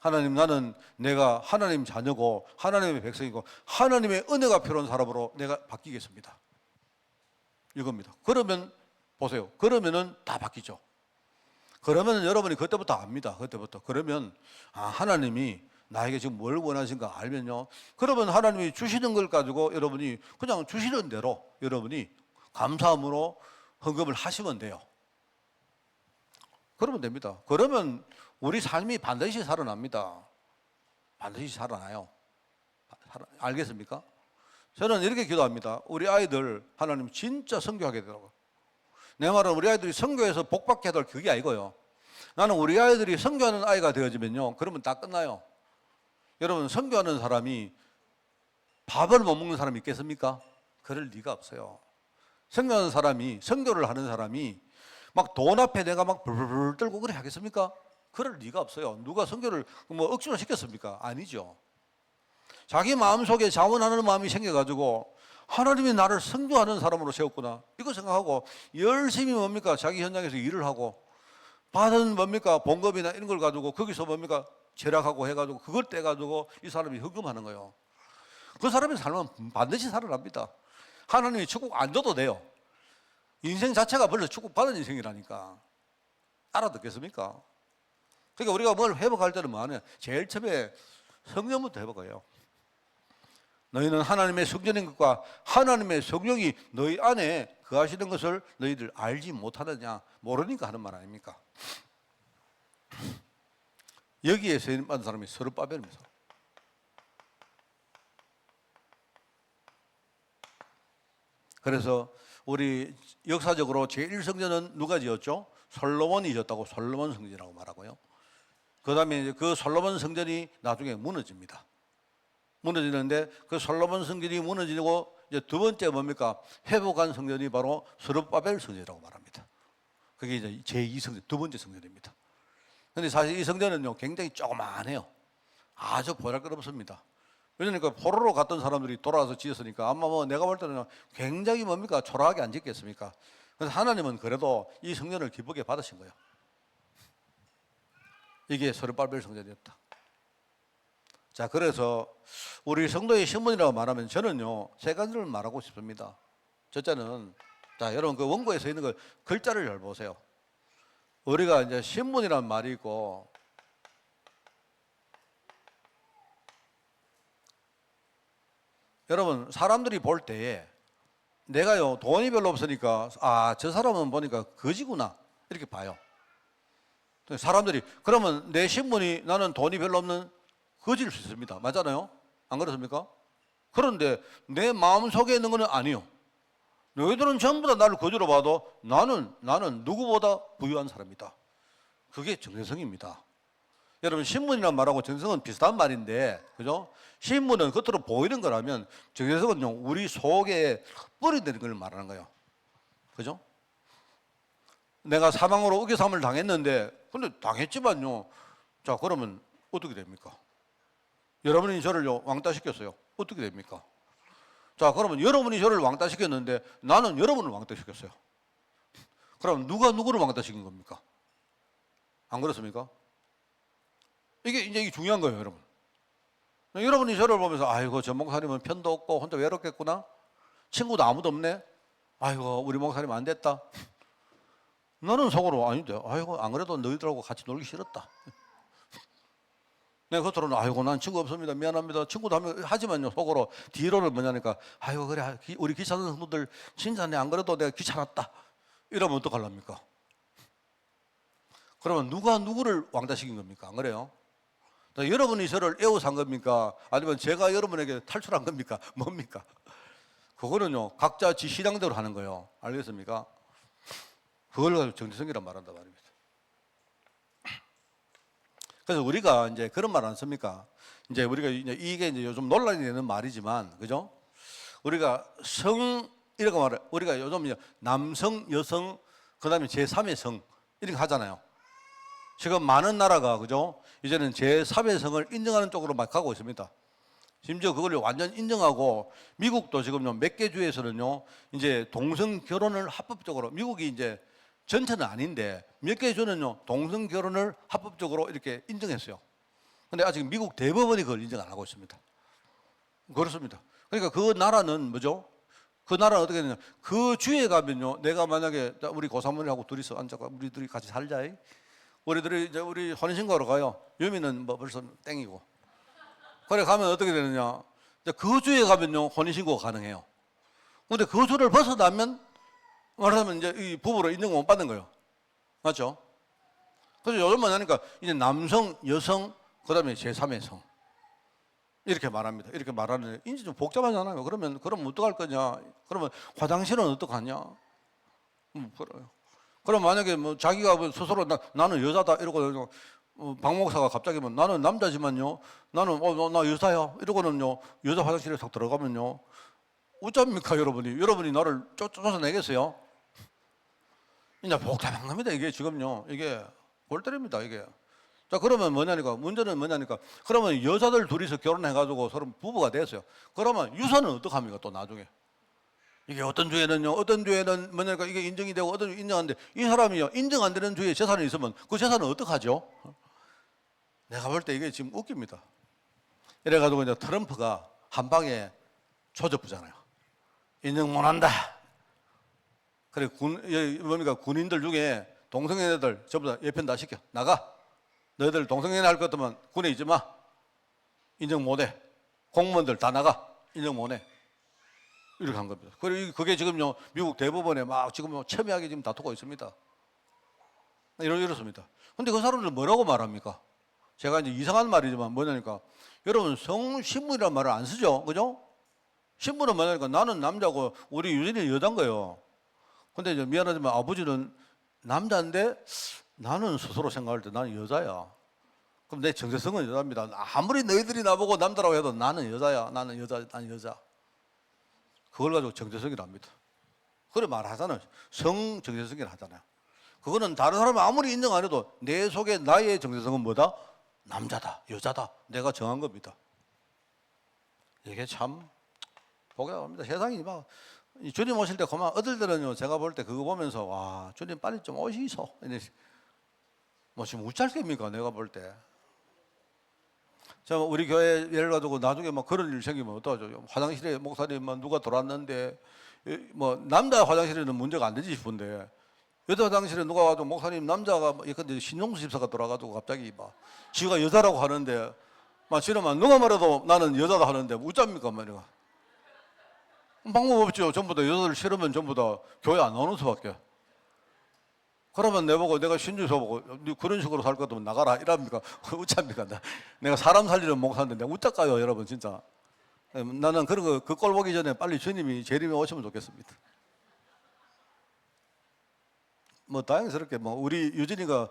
하나님 나는 내가 하나님 자녀고 하나님의 백성이고 하나님의 은혜가 필요한 사람으로 내가 바뀌겠습니다. 이겁니다. 그러면 보세요. 그러면은 다 바뀌죠. 그러면 여러분이 그때부터 압니다. 그때부터. 그러면 하나님이 나에게 지금 뭘 원하신가 알면요. 그러면 하나님이 주시는 걸 가지고 여러분이 그냥 주시는 대로 여러분이 감사함으로 헌금을 하시면 돼요. 그러면 됩니다. 그러면 우리 삶이 반드시 살아납니다. 반드시 살아나요. 알겠습니까? 저는 이렇게 기도합니다. 우리 아이들 하나님 진짜 선교하게 되라고. 내 말은 우리 아이들이 선교해서 복받게 될 그게 아니고요. 나는 우리 아이들이 선교하는 아이가 되어지면요. 그러면 다 끝나요. 여러분 선교하는 사람이 밥을 못 먹는 사람이 있겠습니까? 그럴 리가 없어요. 선교하는 사람이 선교를 하는 사람이 막 돈 앞에 내가 막 불불 떨고 그래 하겠습니까? 그럴 리가 없어요. 누가 선교를 뭐 억지로 시켰습니까? 아니죠. 자기 마음속에 자원하는 마음이 생겨가지고 하나님이 나를 선교하는 사람으로 세웠구나 이거 생각하고 열심히 뭡니까 자기 현장에서 일을 하고 받은 뭡니까 봉급이나 이런 걸 가지고 거기서 뭡니까 절약하고 해가지고 그걸 떼가지고 이 사람이 헌금하는 거예요. 그 사람의 삶은 반드시 살아납니다. 하나님이 축복 안 줘도 돼요. 인생 자체가 벌써 축복받은 인생이라니까. 알아듣겠습니까? 그러니까 우리가 뭘 회복할 때는 뭐하냐 제일 처음에 성령부터 회복해요. 너희는 하나님의 성전인 것과 하나님의 성령이 너희 안에 거하시는 것을 너희들 알지 못하느냐 모르니까 하는 말 아닙니까? 여기에 세임받은 사람이 스룹바벨입니다. 그래서 우리 역사적으로 제1성전은 누가 지었죠? 솔로몬이 지었다고 솔로몬 성전이라고 말하고요. 그 다음에 그 솔로몬 성전이 나중에 무너집니다. 무너지는데 그 솔로몬 성전이 무너지고 이제 두 번째 뭡니까? 회복한 성전이 바로 스룹바벨 성전이라고 말합니다. 그게 이제 제2성전, 두 번째 성전입니다. 그런데 사실 이 성전은요 굉장히 조그만해요. 아주 보잘것없습니다. 그러니까 포로로 갔던 사람들이 돌아와서 지었으니까 아마 뭐 내가 볼 때는 굉장히 뭡니까 초라하게 안 짓겠습니까? 그래서 하나님은 그래도 이 성전을 기쁘게 받으신 거예요. 이게 스룹바벨 성전이었다. 자, 그래서 우리 성도의 신분이라고 말하면 저는요 세 가지를 말하고 싶습니다. 첫째는 자 여러분 그 원고에 서 있는 거 글자를 잘 보세요. 우리가 이제 신분이라는 말이 있고 여러분 사람들이 볼 때에 내가요 돈이 별로 없으니까 저 사람은 보니까 거지구나 이렇게 봐요. 사람들이 그러면 내 신분이 나는 돈이 별로 없는 거지일 수 있습니다. 맞잖아요? 안 그렇습니까? 그런데 내 마음속에 있는 것은 아니요. 너희들은 전부 다 나를 거지로 봐도 나는 누구보다 부유한 사람이다. 그게 정체성입니다. 여러분 신문이란 말하고 정성은 비슷한 말인데, 그죠? 신문은 겉으로 보이는 거라면 정성은요 우리 속에 뿌리되는 걸 말하는 거예요. 그죠? 내가 사망으로 우겨삼을 당했는데, 근데 당했지만요. 자, 그러면 어떻게 됩니까? 여러분이 저를요 왕따시켰어요. 어떻게 됩니까? 자, 그러면 여러분이 저를 왕따시켰는데 나는 여러분을 왕따시켰어요. 그럼 누가 누구를 왕따시킨 겁니까? 안 그렇습니까? 이게 중요한 거예요, 여러분. 여러분이 저를 보면서 아이고 저 목사님은 편도 없고 혼자 외롭겠구나. 친구도 아무도 없네. 아이고 우리 목사님 안 됐다. 너는 속으로 아닌데 아이고 안 그래도 너희들하고 같이 놀기 싫었다. 내가 겉으로는 아이고 난 친구 없습니다. 미안합니다. 친구도 하면 하지만요 속으로 뒤로는 뭐냐니까 아이고 그래 우리 귀찮은 성도들 진짜 안 그래도 내가 귀찮았다. 이러면 어떡하랍니까? 그러면 누가 누구를 왕따시킨 겁니까? 안 그래요? 여러분이 저를 애워산 겁니까? 아니면 제가 여러분에게 탈출한 겁니까? 뭡니까? 그거는요 각자 지 신앙대로 하는 거예요. 알겠습니까? 그걸 가지고 정체성이란 말한단 말입니다. 그래서 우리가 이제 그런 말 안 씁니까? 이제 우리가 이게 이제 요즘 논란이 되는 말이지만, 그죠? 우리가 성 이렇게 말해. 우리가 요즘 남성, 여성, 그다음에 제3의 성 이렇게 하잖아요. 지금 많은 나라가 그죠? 이제는 제3의 성을 인정하는 쪽으로 막 가고 있습니다. 심지어 그걸 완전 인정하고 미국도 지금요 몇 개 주에서는요 이제 동성 결혼을 합법적으로 미국이 이제 전체는 아닌데 몇 개 주는요 동성 결혼을 합법적으로 이렇게 인정했어요. 근데 아직 미국 대법원이 그걸 인정 안 하고 있습니다. 그렇습니다. 그러니까 그 나라는 뭐죠? 그 나라는 어떻게 되냐? 그 주에 가면요 내가 만약에 우리 고사모님하고 둘이서 앉아가 우리들이 같이 살자. 우리들이 이제 우리 혼인신고하러 가요. 유미는 뭐 벌써 땡이고. 그래 가면 어떻게 되느냐? 이제 그 주에 가면요 혼인신고가 가능해요. 근데 그 주를 벗어나면 말하자면 이제 이 부부로 인정을 못 받는 거예요. 맞죠? 그래서 요즘만 하니까 이제 남성, 여성, 그다음에 제3의 성 이렇게 말합니다. 이렇게 말하는데 이제 좀 복잡하잖아요. 그럼 어떡할 거냐? 그러면 화장실은 어떡하냐? 그래요. 그럼 만약에 뭐 자기가 스스로 나는 여자다 이러고 박 목사가 갑자기 뭐 나는 남자지만요 나는 나 여자야 이러고는요 여자 화장실에 딱 들어가면요 어쩝니까 여러분이 나를 쫓아내겠어요? 이제 복잡한 겁니다. 이게 지금요 이게 골 때립니다 이게. 자 그러면 뭐냐니까 문제는 뭐냐니까 그러면 여자들 둘이서 결혼해가지고 서로 부부가 됐어요. 그러면 유산은 어떡합니까 또 나중에? 이게 어떤 주에는 뭐냐니까 이게 인정이 되고 어떤 주에 인정하는데 이 사람이요 인정 안 되는 주에 재산이 있으면 그 재산은 어떡하죠? 내가 볼 때 이게 지금 웃깁니다. 이래가지고 이제 트럼프가 한 방에 조져부잖아요. 인정 못한다. 그래 뭡니까 군인들 중에 동성애 애들 전부 다 예편 다 시켜 나가. 너희들 동성애 할 것 같으면 군에 있지 마. 인정 못해. 공무원들 다 나가. 인정 못해. 이렇게 한 겁니다. 그리고 그게 지금요 미국 대법원에 막 지금 첨예하게 지금 다투고 있습니다. 이렇습니다. 근데 그 사람들 뭐라고 말합니까? 제가 이제 이상한 말이지만 뭐냐니까 여러분 신문이란 말을 안 쓰죠, 그죠? 신문은 뭐냐니까 나는 남자고 우리 유진이는 여자인 거예요. 근데 이제 미안하지만 아버지는 남자인데 나는 스스로 생각할 때 나는 여자야. 그럼 내 정체성은 여자입니다. 아무리 너희들이 나보고 남자라고 해도 나는 여자야. 나는 여자. 그걸 가지고 정체성이랍니다. 그래 말하잖아요. 성 정체성이라 하잖아요. 그거는 다른 사람이 아무리 인정 안 해도 내 속에 나의 정체성은 뭐다? 남자다, 여자다. 내가 정한 겁니다. 이게 참 복잡합니다. 세상이 막 주님 오실 때 그만 어들들은요. 제가 볼 때 그거 보면서 와 주님 빨리 좀 오시소. 뭐 지금 우짤 겁니까 내가 볼 때. 저 우리 교회 예를 가지고 나중에 막 그런 일 생기면 어떡하죠? 화장실에 목사님 누가 들어왔는데 뭐 남자 화장실에는 문제가 안 되지 싶은데 여자 화장실에 누가 와도 목사님 남자가 예컨대 신용수 집사가 돌아가지고 갑자기 막 지가 여자라고 하는데 막 지나면 누가 말해도 나는 여자다 하는데 우짭니까 말이야. 방법 없죠. 전부 다 여자들 싫으면 전부 다 교회 안 나오는 수밖에. 그러면 내가 신주서 보고 그런 식으로 살 것 같으면 나가라 이랍니까? 우짭니까? 내가 사람 살리는 목사인데 내가 우짤까요 여러분 진짜. 나는 그런 거 그 꼴 보기 전에 빨리 주님이 재림에 오시면 좋겠습니다. 뭐 다행스럽게 뭐 우리 유진이가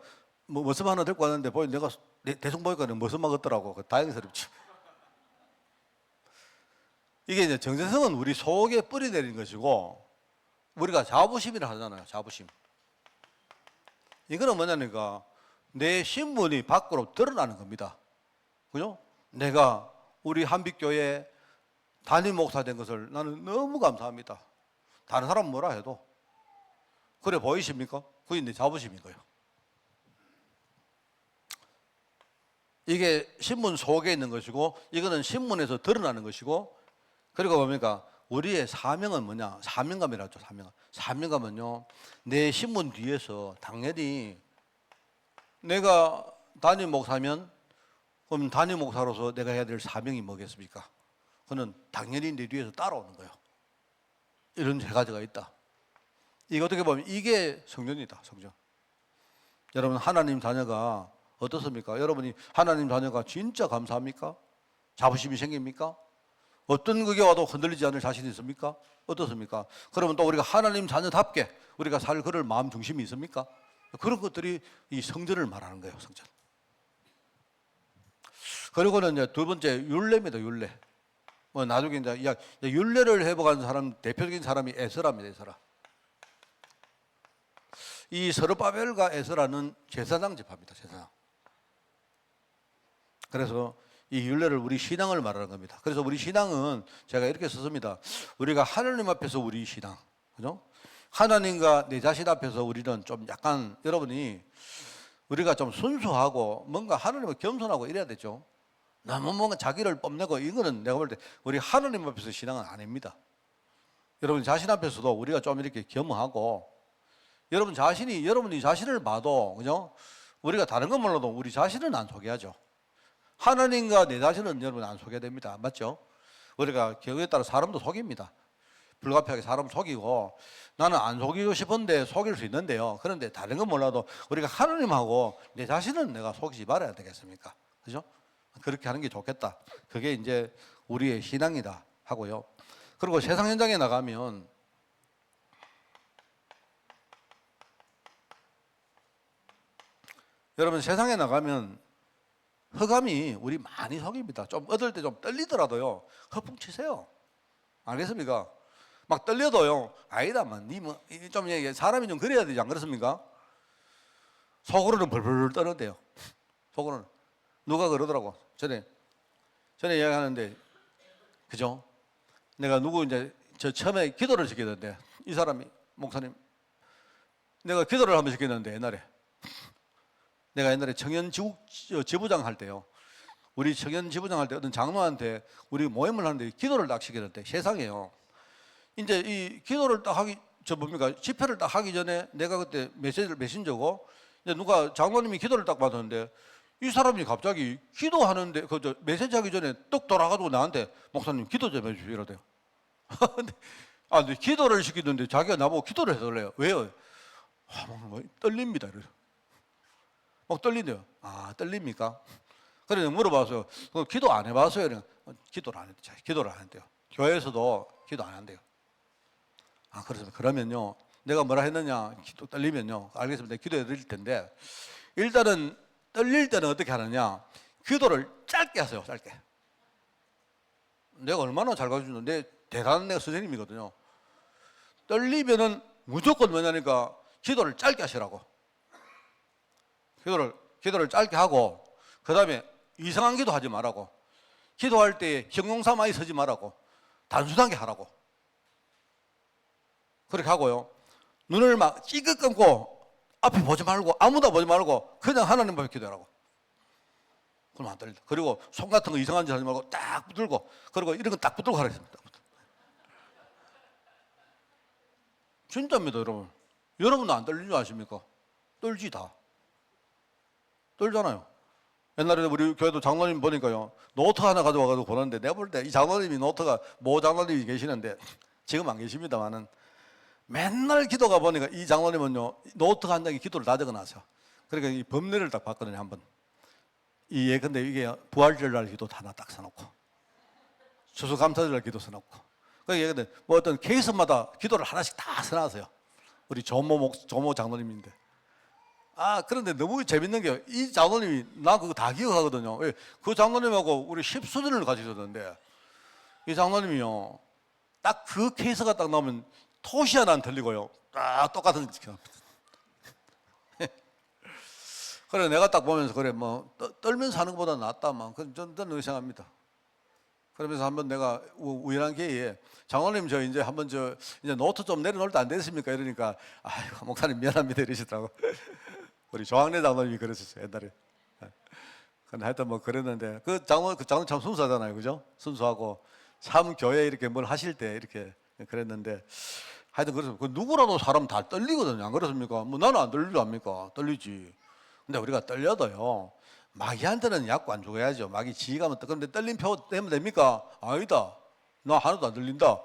뭐 머슴 하나 데리고 왔는데 보니 내가 대충 보니까 머슴 먹었더라고. 다행스럽지. 이게 이제 정체성은 우리 속에 뿌리 내린 것이고 우리가 자부심이라 하잖아요. 자부심. 이거는 뭐냐니까 내 신분이 밖으로 드러나는 겁니다. 그죠? 내가 우리 한빛교회 담임 목사 된 것을 나는 너무 감사합니다. 다른 사람은 뭐라 해도. 그래 보이십니까? 그게 내 자부심인 거예요. 이게 신문 속에 있는 것이고 이거는 신문에서 드러나는 것이고 그리고 뭡니까? 우리의 사명은 뭐냐? 사명감이라죠. 사명감. 사명감은요. 내 신문 뒤에서 당연히 내가 담임 목사면 그럼 담임 목사로서 내가 해야 될 사명이 뭐겠습니까? 그는 당연히 내 뒤에서 따라오는 거예요. 이런 세 가지가 있다. 이거 어떻게 보면 이게 성전이다. 성전. 여러분 하나님 자녀가 어떻습니까? 여러분이 하나님 자녀가 진짜 감사합니까? 자부심이 생깁니까? 어떤 그게 와도 흔들리지 않을 자신이 있습니까? 어떻습니까? 그러면 또 우리가 하나님 자녀답게 우리가 살 그럴 마음 중심이 있습니까? 그런 것들이 이 성전을 말하는 거예요. 성전. 그리고는 이제 두 번째 율례입니다. 율례. 뭐 나중에 이제 율례를 회복한 사람 대표적인 사람이 에스라입니다. 에스라. 이 스룹바벨과 에스라는 제사장 집합니다. 제사장. 그래서 이 율례를 우리 신앙을 말하는 겁니다. 그래서 우리 신앙은 제가 이렇게 썼습니다. 우리가 하나님 앞에서 우리 신앙, 그죠? 하나님과 내 자신 앞에서 우리는 좀 약간 여러분이 우리가 좀 순수하고 뭔가 하나님을 겸손하고 이래야 되죠. 너무 뭔가 자기를 뽐내고 이거는 내가 볼 때 우리 하나님 앞에서 신앙은 아닙니다. 여러분 자신 앞에서도 우리가 좀 이렇게 겸허하고 여러분 자신이 여러분이 자신을 봐도 그죠? 우리가 다른 건 몰라도 우리 자신은 안 소개하죠. 하나님과 내 자신은 여러분 안 속여야 됩니다. 맞죠? 우리가 경우에 따라 사람도 속입니다. 불가피하게 사람 속이고 나는 안 속이고 싶은데 속일 수 있는데요. 그런데 다른 건 몰라도 우리가 하나님하고 내 자신은 내가 속이지 말아야 되겠습니까? 그죠? 그렇게 하는 게 좋겠다. 그게 이제 우리의 신앙이다 하고요. 그리고 세상 현장에 나가면 여러분 세상에 나가면 흑암이 우리 많이 속입니다. 좀 얻을 때 좀 떨리더라도요. 허풍 치세요. 알겠습니까? 막 떨려도요. 아니다만 좀 사람이 좀 그래야 되지 안 그렇습니까? 속으로는 벌벌 떠는데요. 속으로는 누가 그러더라고. 전에 이야기하는데 그죠? 내가 누구 이제 저 처음에 기도를 시켰는데 이 사람이 목사님 내가 기도를 한번 시켰는데 내가 옛날에 청년 지부장 할 때요. 우리 청년 지부장 할 때 어떤 장로한테 우리 모임을 하는데 기도를 딱 시켰는데 세상에요. 이제 이 기도를 딱 집회를 딱 하기 전에 내가 그때 메신저고 이제 누가 장로님이 기도를 딱 받았는데 이 사람이 갑자기 기도하는데 메시지 하기 전에 떡 돌아가지고 나한테 목사님 기도 좀 해주시오 이러대요. 근데 기도를 시키는데 자기가 나보고 기도를 해달래요. 왜요? 떨립니다. 이래요. 막 떨린대요. 떨립니까? 그래 물어봐서 기도 안 해봤어요. 기도를 안 했대요. 기도를 안 했대요. 교회에서도 기도 안 한대요. 그렇습니다. 그러면요, 내가 뭐라 했느냐, 기도 떨리면요, 알겠습니다. 기도해 드릴 텐데, 일단은 떨릴 때는 어떻게 하느냐, 기도를 짧게 하세요. 짧게. 내가 얼마나 잘 가르쳐주는데 대단한 내가 선생님이거든요. 떨리면은 무조건 뭐냐니까 기도를 짧게 하시라고. 기도를 짧게 하고 그 다음에 이상한 기도 하지 말라고. 기도할 때 형용사 많이 쓰지 말라고. 단순하게 하라고. 그렇게 하고요. 눈을 막 찌긋 감고 앞에 보지 말고 아무도 보지 말고 그냥 하나님 앞에 기도하라고. 그럼 안 떨린다. 그리고 손 같은 거 이상한 짓 하지 말고 딱 붙들고 그리고 이런 거 딱 붙들고 하라 했습니다. 진짜입니다, 여러분. 여러분도 안 떨리는 줄 아십니까? 떨지 다. 떨잖아요. 옛날에 우리 교회도 장로님 보니까요. 노트 하나 가져와가지고 보는데 내가 볼 때 이 장로님이 노트가 모 장로님이 계시는데 지금 안 계십니다만은 맨날 기도가 보니까 이 장로님은요. 노트 한 장에 기도를 다 적어놨어요. 그러니까 이 법례를 딱 봤거든요. 한번. 근데 이게 부활절날 기도 하나 딱 써놓고 추수감사절날 기도 써놓고 그러니까 뭐 어떤 케이스마다 기도를 하나씩 다 써놨어요. 우리 조모 장로님인데 그런데 너무 재밌는 게 이 장로님이 나 그거 다 기억하거든요. 왜? 그 장로님하고 우리 10수준을 같이 있었는데 이 장로님이요. 딱 그 케이스가 딱 나오면 토시 하나 안 틀리고요. 딱 똑같은 그래 내가 딱 보면서 그래 뭐 떨면서 하는 것보다 낫다 막 저는 의생합니다. 그러면서 한번 내가 우연한 기회에 장로님 저 이제 한번 저 이제 노트 좀 내려놓을 때 안 되겠습니까? 이러니까 아이고 목사님 미안합니다 이러시더라고. 우리 조항래 장로님이 그러셨어요 옛날에. 근데 하여튼 뭐 그랬는데 그 장로 참 순수하잖아요, 그죠? 순수하고 참 교회 이렇게 뭘 하실 때 이렇게 그랬는데 하여튼 그래서 그 누구라도 사람 다 떨리거든요, 안 그렇습니까? 뭐 나는 안 떨리지 않습니까? 떨리지. 근데 우리가 떨려도요. 마귀한테는 약고 안 죽어야죠. 마귀 지휘가면 그런데 떨림 표 되면 됩니까? 아니다. 나 하나도 안 들린다.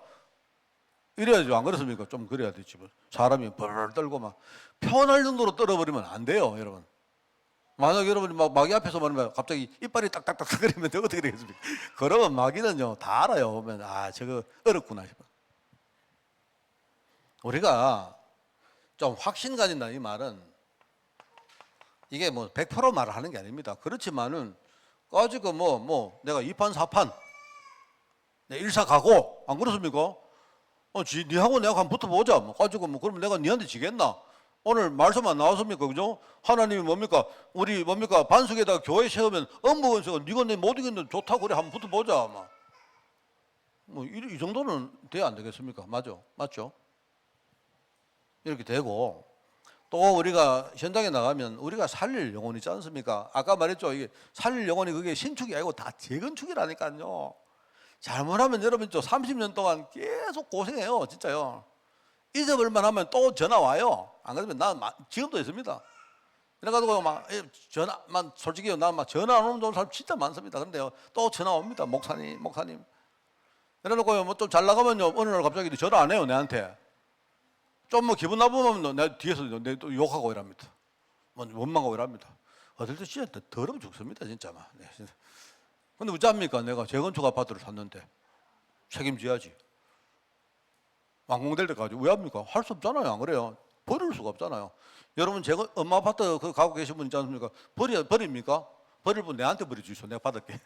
이래야죠. 안 그렇습니까? 좀 그래야 되지. 사람이 벌벌 떨고 막 편할 정도로 떨어버리면 안 돼요, 여러분. 만약 여러분이 막 마귀 앞에서 말하면 갑자기 이빨이 딱딱딱 거리면 어떻게 되겠습니까? 그러면 마귀는요 다 알아요. 보면 저거 어렵구나 싶어. 우리가 좀 확신 가진다 이 말은 이게 뭐 100% 말을 하는 게 아닙니다. 그렇지만은 까짓거 뭐 내가 2판 4판 내 1사 가고 안 그렇습니까? 니하고 내가 한번 붙어보자. 뭐 까짓거 뭐 그러면 내가 니한테 지겠나? 오늘 말씀 안 나왔습니까? 그죠? 하나님이 뭡니까? 우리 뭡니까? 반석에다가 교회 세우면 엄무건세가 니가 내 못 이겼는데 좋다고 그래 한번 붙어보자. 뭐 이 정도는 돼야 안 되겠습니까? 맞죠? 이렇게 되고 또 우리가 현장에 나가면 우리가 살릴 영혼이 있지 않습니까? 아까 말했죠. 이게 살릴 영혼이 그게 신축이 아니고 다 재건축이라니까요. 잘못하면 여러분 저 30년 동안 계속 고생해요. 진짜요. 잊어버릴만 하면 또 전화 와요. 안 그러면 난 지금도 있습니다. 그래가지고 막 전화만 솔직히 난 막 전화 안 오는 사람 진짜 많습니다. 그런데요 또 전화 옵니다. 목사님. 그래놓고 뭐 좀 잘 나가면요 어느 날 갑자기 전화 안 해요 내한테. 좀 뭐 기분 나쁘면 내 뒤에서 내 또 욕하고 이랍니다. 원망하고 이랍니다. 어떨 때 진짜 더러워 죽습니다 진짜 막. 네, 진짜. 근데 어찌합니까? 내가 재건축 아파트를 샀는데 책임져야지. 완공될 때까지 왜 합니까? 할 수 없잖아요. 안 그래요? 버릴 수가 없잖아요. 여러분 제가 엄마 아파트 그 가고 계신 분 있지 않습니까? 버립니까? 버릴 분 내한테 버려주시오. 내가 받을게.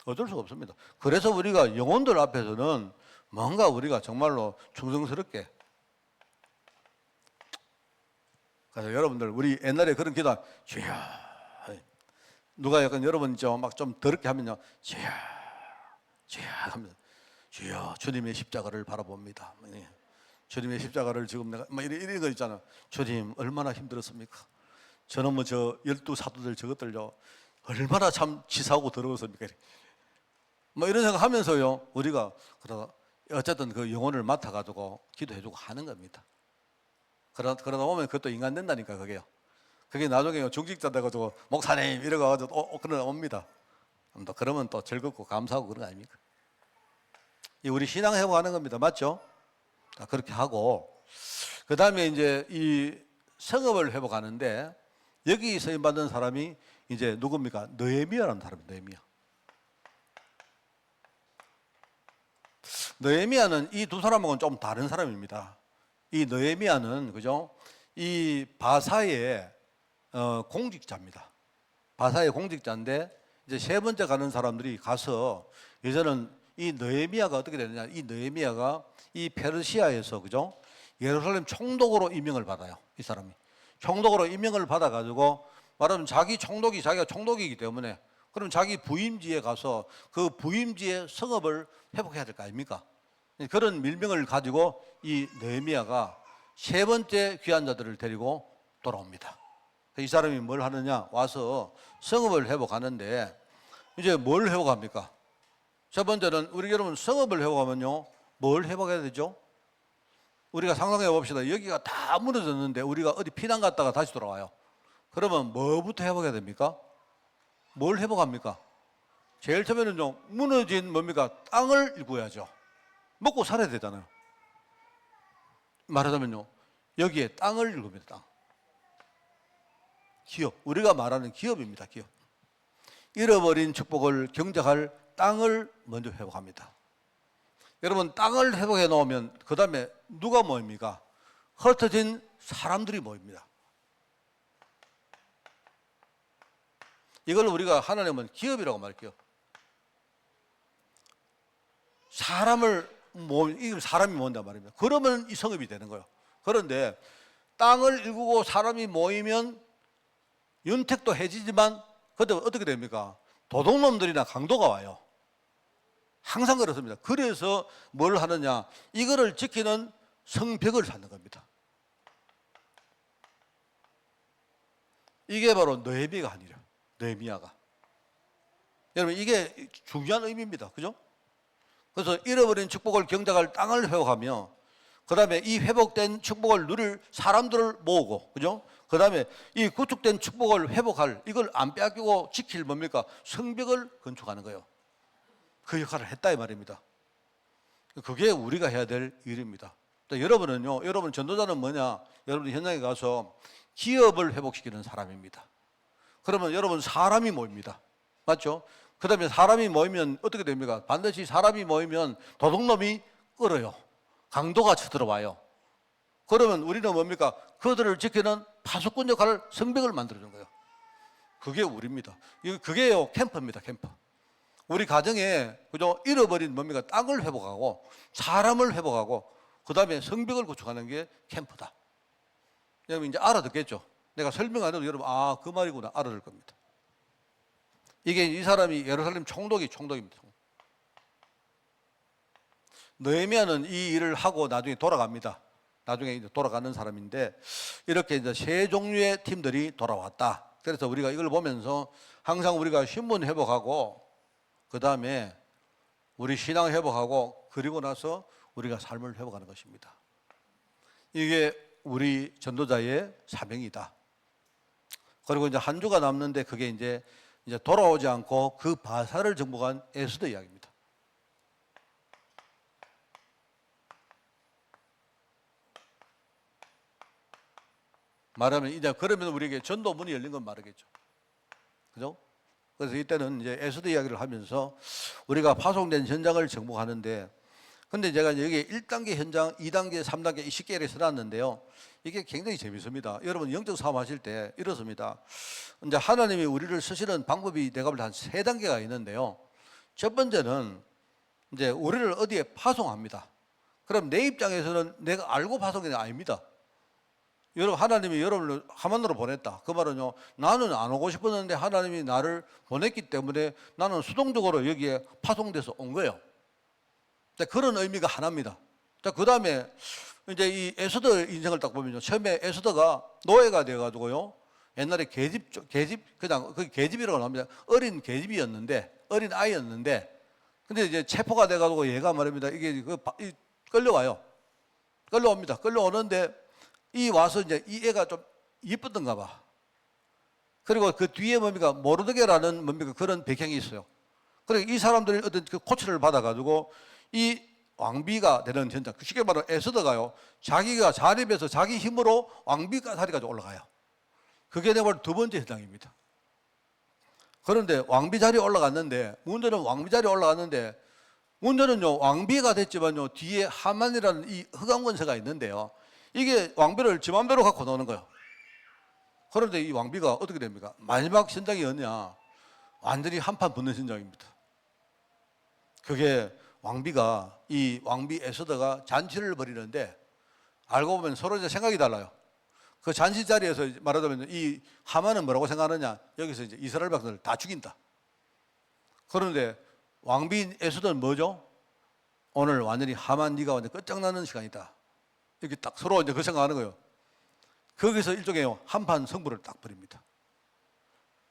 어쩔 수가 없습니다. 그래서 우리가 영혼들 앞에서는 뭔가 우리가 정말로 충성스럽게. 그래서 여러분들 우리 옛날에 그런 기도 주여 누가 약간 여러분 막 좀 더럽게 하면요 주여 하면서 주여 주님의 십자가를 바라봅니다. 주님의 십자가를 지금 내가 막 이런 거 있잖아. 주님 얼마나 힘들었습니까? 저는 뭐 저 12사도들 저것들요 얼마나 참 치사하고 더러웠습니까? 뭐 이런 생각 하면서요 우리가 그러다 어쨌든 그 영혼을 맡아가지고 기도해주고 하는 겁니다. 그러다 보면 그것도 인간 된다니까 그게요. 그게 나중에 중직자 돼가지고 목사님 이러고 가지고 그러다 옵니다. 그러면 또 즐겁고 감사하고 그런 거 아닙니까? 이 우리 신앙 회복하는 겁니다. 맞죠? 그렇게 하고 그 다음에 이제 이 성읍을 회복하는데 여기 서임 받는 사람이 이제 누굽니까? 느헤미야라는 사람입니다. 느헤미야는 이 두 사람하고는 좀 다른 사람입니다. 이 느헤미야는 그죠? 이 바사의 공직자입니다. 바사의 공직자인데 이제 세 번째 가는 사람들이 가서 이제는 이 느헤미야가 어떻게 되느냐? 이 느헤미야가 이 페르시아에서 그죠? 예루살렘 총독으로 임명을 받아요. 이 사람이 총독으로 임명을 받아가지고 말하면 자기가 총독이기 때문에 그럼 자기 부임지에 가서 그 부임지의 성읍을 회복해야 될 거 아닙니까? 그런 밀명을 가지고 이 느헤미야가 세 번째 귀한 자들을 데리고 돌아옵니다. 이 사람이 뭘 하느냐? 와서 성읍을 회복하는데 이제 뭘 회복합니까? 첫 번째는 우리 여러분 성읍을 회복하면요 뭘 회복해야 되죠? 우리가 상상해 봅시다. 여기가 다 무너졌는데 우리가 어디 피난 갔다가 다시 돌아와요. 그러면 뭐부터 회복해야 됩니까? 뭘 회복합니까? 제일 처음에는요 무너진 뭡니까? 땅을 구해야죠. 먹고 살아야 되잖아요. 말하자면요 여기에 땅을 구합니다. 땅. 기업, 우리가 말하는 기업입니다. 기업. 잃어버린 축복을 경작할 땅을 먼저 회복합니다. 여러분 땅을 회복해 놓으면 그 다음에 누가 모입니까? 흩어진 사람들이 모입니다. 이걸 우리가 하나님은 기업이라고 말할게요. 사람이 모은단 말입니다. 그러면 이 성읍이 되는 거예요. 그런데 땅을 일구고 사람이 모이면 윤택도 해지지만 그때 어떻게 됩니까? 도둑놈들이나 강도가 와요. 항상 그렇습니다. 그래서 뭘 하느냐? 이거를 지키는 성벽을 쌓는 겁니다. 이게 바로 느헤미야가 아니라 느헤미야가. 여러분 이게 중요한 의미입니다. 그죠? 그래서 잃어버린 축복을 경작할 땅을 회복하며 그 다음에 이 회복된 축복을 누릴 사람들을 모으고, 그죠? 그 다음에 이 구축된 축복을 회복할, 이걸 안 빼앗기고 지킬 뭡니까? 성벽을 건축하는 거예요. 그 역할을 했다 이 말입니다. 그게 우리가 해야 될 일입니다. 여러분은요, 여러분 전도자는 뭐냐? 여러분 현장에 가서 기업을 회복시키는 사람입니다. 그러면 여러분 사람이 모입니다. 맞죠? 그 다음에 사람이 모이면 어떻게 됩니까? 반드시 사람이 모이면 도둑놈이 끌어요. 강도가 쳐들어와요. 그러면 우리는 뭡니까? 그들을 지키는 파수꾼 역할을, 성벽을 만들어준 거예요. 그게 우리입니다. 그게요, 캠프입니다, 캠프. 우리 가정에, 그죠? 잃어버린 뭡니까? 땅을 회복하고, 사람을 회복하고, 그 다음에 성벽을 구축하는 게 캠프다. 여러분 이제 알아듣겠죠? 내가 설명 안 해도 여러분, 아, 그 말이구나. 알아들 겁니다. 이게 이 사람이 예루살렘 총독입니다. 느헤미야는 이 일을 하고 나중에 돌아갑니다. 나중에 이제 돌아가는 사람인데 이렇게 이제 세 종류의 팀들이 돌아왔다. 그래서 우리가 이걸 보면서 항상 우리가 신분 회복하고 그 다음에 우리 신앙 회복하고 그리고 나서 우리가 삶을 회복하는 것입니다. 이게 우리 전도자의 사명이다. 그리고 이제 한 주가 남는데 그게 이제 돌아오지 않고 그 바사를 정복한 에스더 이야기입니다. 말하면 이제 그러면 우리에게 전도 문이 열린 건 말이겠죠. 그죠? 그래서 이때는 이제 에스더 이야기를 하면서 우리가 파송된 현장을 정복하는데, 근데 제가 여기 1단계 현장, 2단계, 3단계 10개를 써놨는데요. 이게 굉장히 재밌습니다. 여러분 영적 사업 하실 때 이렇습니다. 이제 하나님이 우리를 쓰시는 방법이 내가 볼 때 한 3단계가 있는데요. 첫 번째는 이제 우리를 어디에 파송합니다. 그럼 내 입장에서는 내가 알고 파송이 아닙니다. 여러분 하나님이 여러분을 하만으로 보냈다. 그 말은요, 나는 안 오고 싶었는데 하나님이 나를 보냈기 때문에 나는 수동적으로 여기에 파송돼서 온 거예요. 그런 의미가 하나입니다. 그 다음에 이제 이 에스더 인생을 딱 보면요, 처음에 에스더가 노예가 돼가지고요, 옛날에 그냥 그 계집이라고 합니다. 어린 계집이었는데, 어린 아이였는데, 근데 이제 체포가 돼가지고 얘가 말입니다. 이게 끌려와요. 끌려옵니다. 끌려오는데 이 와서 이제 이 애가 좀 이쁘던가 봐. 그리고 그 뒤에 뭡니까? 모르드게라는 뭡니까? 그런 배경이 있어요. 그러니까 이 사람들이 어떤 그 코치를 받아가지고 이 왕비가 되는 현장, 쉽게 말하면 에스더가요, 자기가 자립해서 자기 힘으로 왕비가 자리까지 올라가요. 그게 내가 두 번째 현장입니다. 그런데 왕비 자리에 올라갔는데, 문제는 왕비 자리에 올라갔는데, 문제는요, 왕비가 됐지만요, 뒤에 하만이라는 이 흑암 권세가 있는데요, 이게 왕비를 지 맘대로 갖고 노는 거예요. 그런데 이 왕비가 어떻게 됩니까? 마지막 현장이 어디냐? 완전히 한판 붙는 현장입니다. 그게 왕비가, 이 왕비 에스더가 잔치를 벌이는데, 알고 보면 서로 이제 생각이 달라요. 그 잔치 자리에서 말하자면 이 하만은 뭐라고 생각하느냐? 여기서 이제 이스라엘 백성을 다 죽인다. 그런데 왕비 에스더는 뭐죠? 오늘 완전히 하만 네가 완전 끝장나는 시간이다. 이렇게 딱 서로 이제 그 생각하는 거예요. 거기서 일종의 한판 승부를 딱 벌입니다.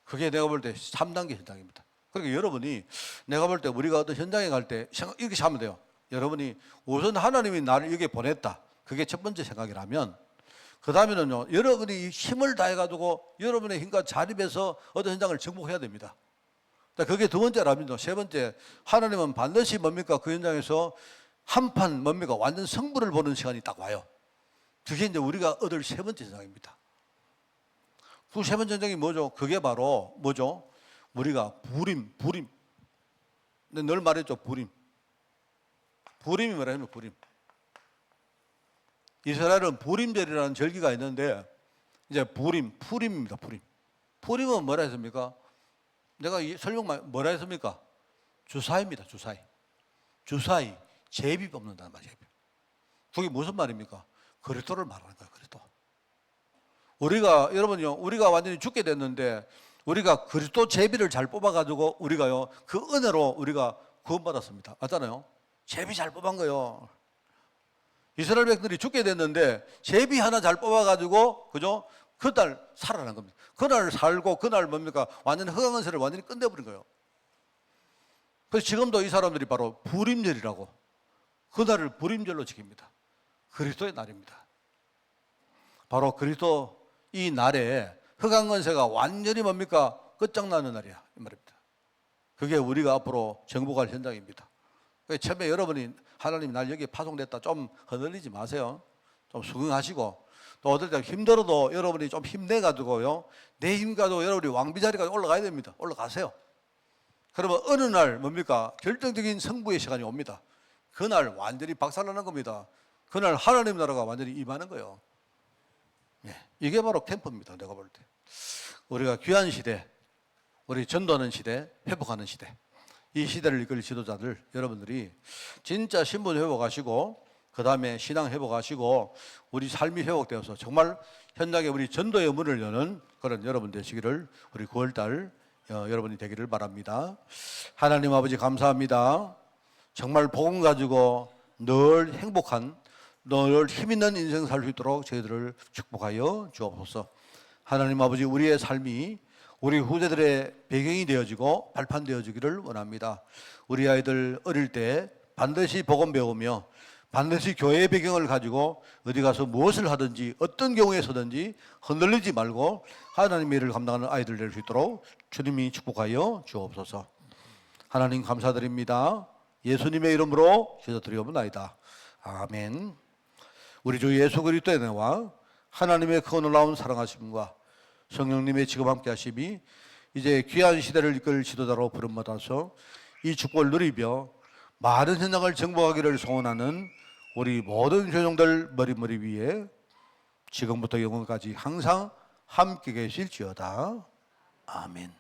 그게 내가 볼 때 3단계 현장입니다. 그러니까 여러분이, 내가 볼 때 우리가 어떤 현장에 갈 때 이렇게 하면 돼요. 여러분이 우선 하나님이 나를 여기에 보냈다. 그게 첫 번째 생각이라면, 그 다음에는요, 여러분이 힘을 다해가지고 여러분의 힘과 자립해서 어떤 현장을 정복해야 됩니다. 그게 두 번째라면, 세 번째, 하나님은 반드시 뭡니까? 그 현장에서 한판 뭡니까? 완전 승부를 보는 시간이 딱 와요. 그게 이제 우리가 얻을 세 번째 현장입니다. 그 세 번째 현장이 뭐죠? 그게 바로 뭐죠? 우리가 부림. 늘 말했죠, 부림. 부림이 뭐라면 부림. 이스라엘은 부림절이라는 절기가 있는데, 이제 푸림입니다, 푸림. 푸림은 뭐라 했습니까? 내가 이 설명 뭐라 했습니까? 주사위입니다. 주사위 제비 뽑는다는 말이에요. 그게 무슨 말입니까? 그리스도를 말하는 거예요. 그리스도. 우리가 여러분요, 우리가 완전히 죽게 됐는데 우리가 그리스도 제비를 잘 뽑아가지고 우리가요 그 은혜로 우리가 구원받았습니다. 맞잖아요. 제비 잘 뽑은 거요. 이스라엘 백성들이 죽게 됐는데 제비 하나 잘 뽑아가지고 그죠? 그날 살아난 겁니다. 그날 살고 그날 뭡니까? 완전히 흑암은세를 완전히 끝내버린 거예요. 그래서 지금도 이 사람들이 바로 불임절이라고 그날을 불임절로 지킵니다. 그리스도의 날입니다. 바로 그리스도 이 날에 흑암건세가 완전히 뭡니까? 끝장나는 날이야 이 말입니다. 그게 우리가 앞으로 정복할 현장입니다. 처음에 여러분이 하나님 날 여기에 파송됐다 좀 흔들리지 마세요. 좀 수긍하시고 또 어떨 때 힘들어도 여러분이 좀 힘내가지고요 내 힘가지고 여러분이 왕비 자리까지 올라가야 됩니다. 올라가세요. 그러면 어느 날 뭡니까? 결정적인 승부의 시간이 옵니다. 그날 완전히 박살나는 겁니다. 그날 하나님 나라가 완전히 임하는 거예요. 예, 이게 바로 캠프입니다. 내가 볼 때 우리가 귀한 시대, 우리 전도하는 시대, 회복하는 시대, 이 시대를 이끌 지도자들 여러분들이 진짜 신분 회복하시고 그 다음에 신앙 회복하시고 우리 삶이 회복되어서 정말 현장에 우리 전도의 문을 여는 그런 여러분 되시기를 우리 9월달 여러분이 되기를 바랍니다. 하나님 아버지 감사합니다. 정말 복음 가지고 늘 행복한 늘 힘있는 인생 살 수 있도록 저희들을 축복하여 주옵소서. 하나님 아버지 우리의 삶이 우리 후대들의 배경이 되어지고 발판되어지기를 원합니다. 우리 아이들 어릴 때 반드시 복음 배우며 반드시 교회의 배경을 가지고 어디 가서 무엇을 하든지 어떤 경우에 서든지 흔들리지 말고 하나님의 일을 감당하는 아이들 될 수 있도록 주님이 축복하여 주옵소서. 하나님 감사드립니다. 예수님의 이름으로 기도드리옵나이다. 아멘. 우리 주 예수 그리스도의 은혜와 하나님의 그 놀라운 사랑하심과 성령님의 지금 함께 하심이 이제 귀한 시대를 이끌 지도자로 부름받아서 이 축복을 누리며 많은 현장을 정복하기를 소원하는 우리 모든 교종들 머리 위에 지금부터 영원까지 항상 함께 계실지어다. 아멘.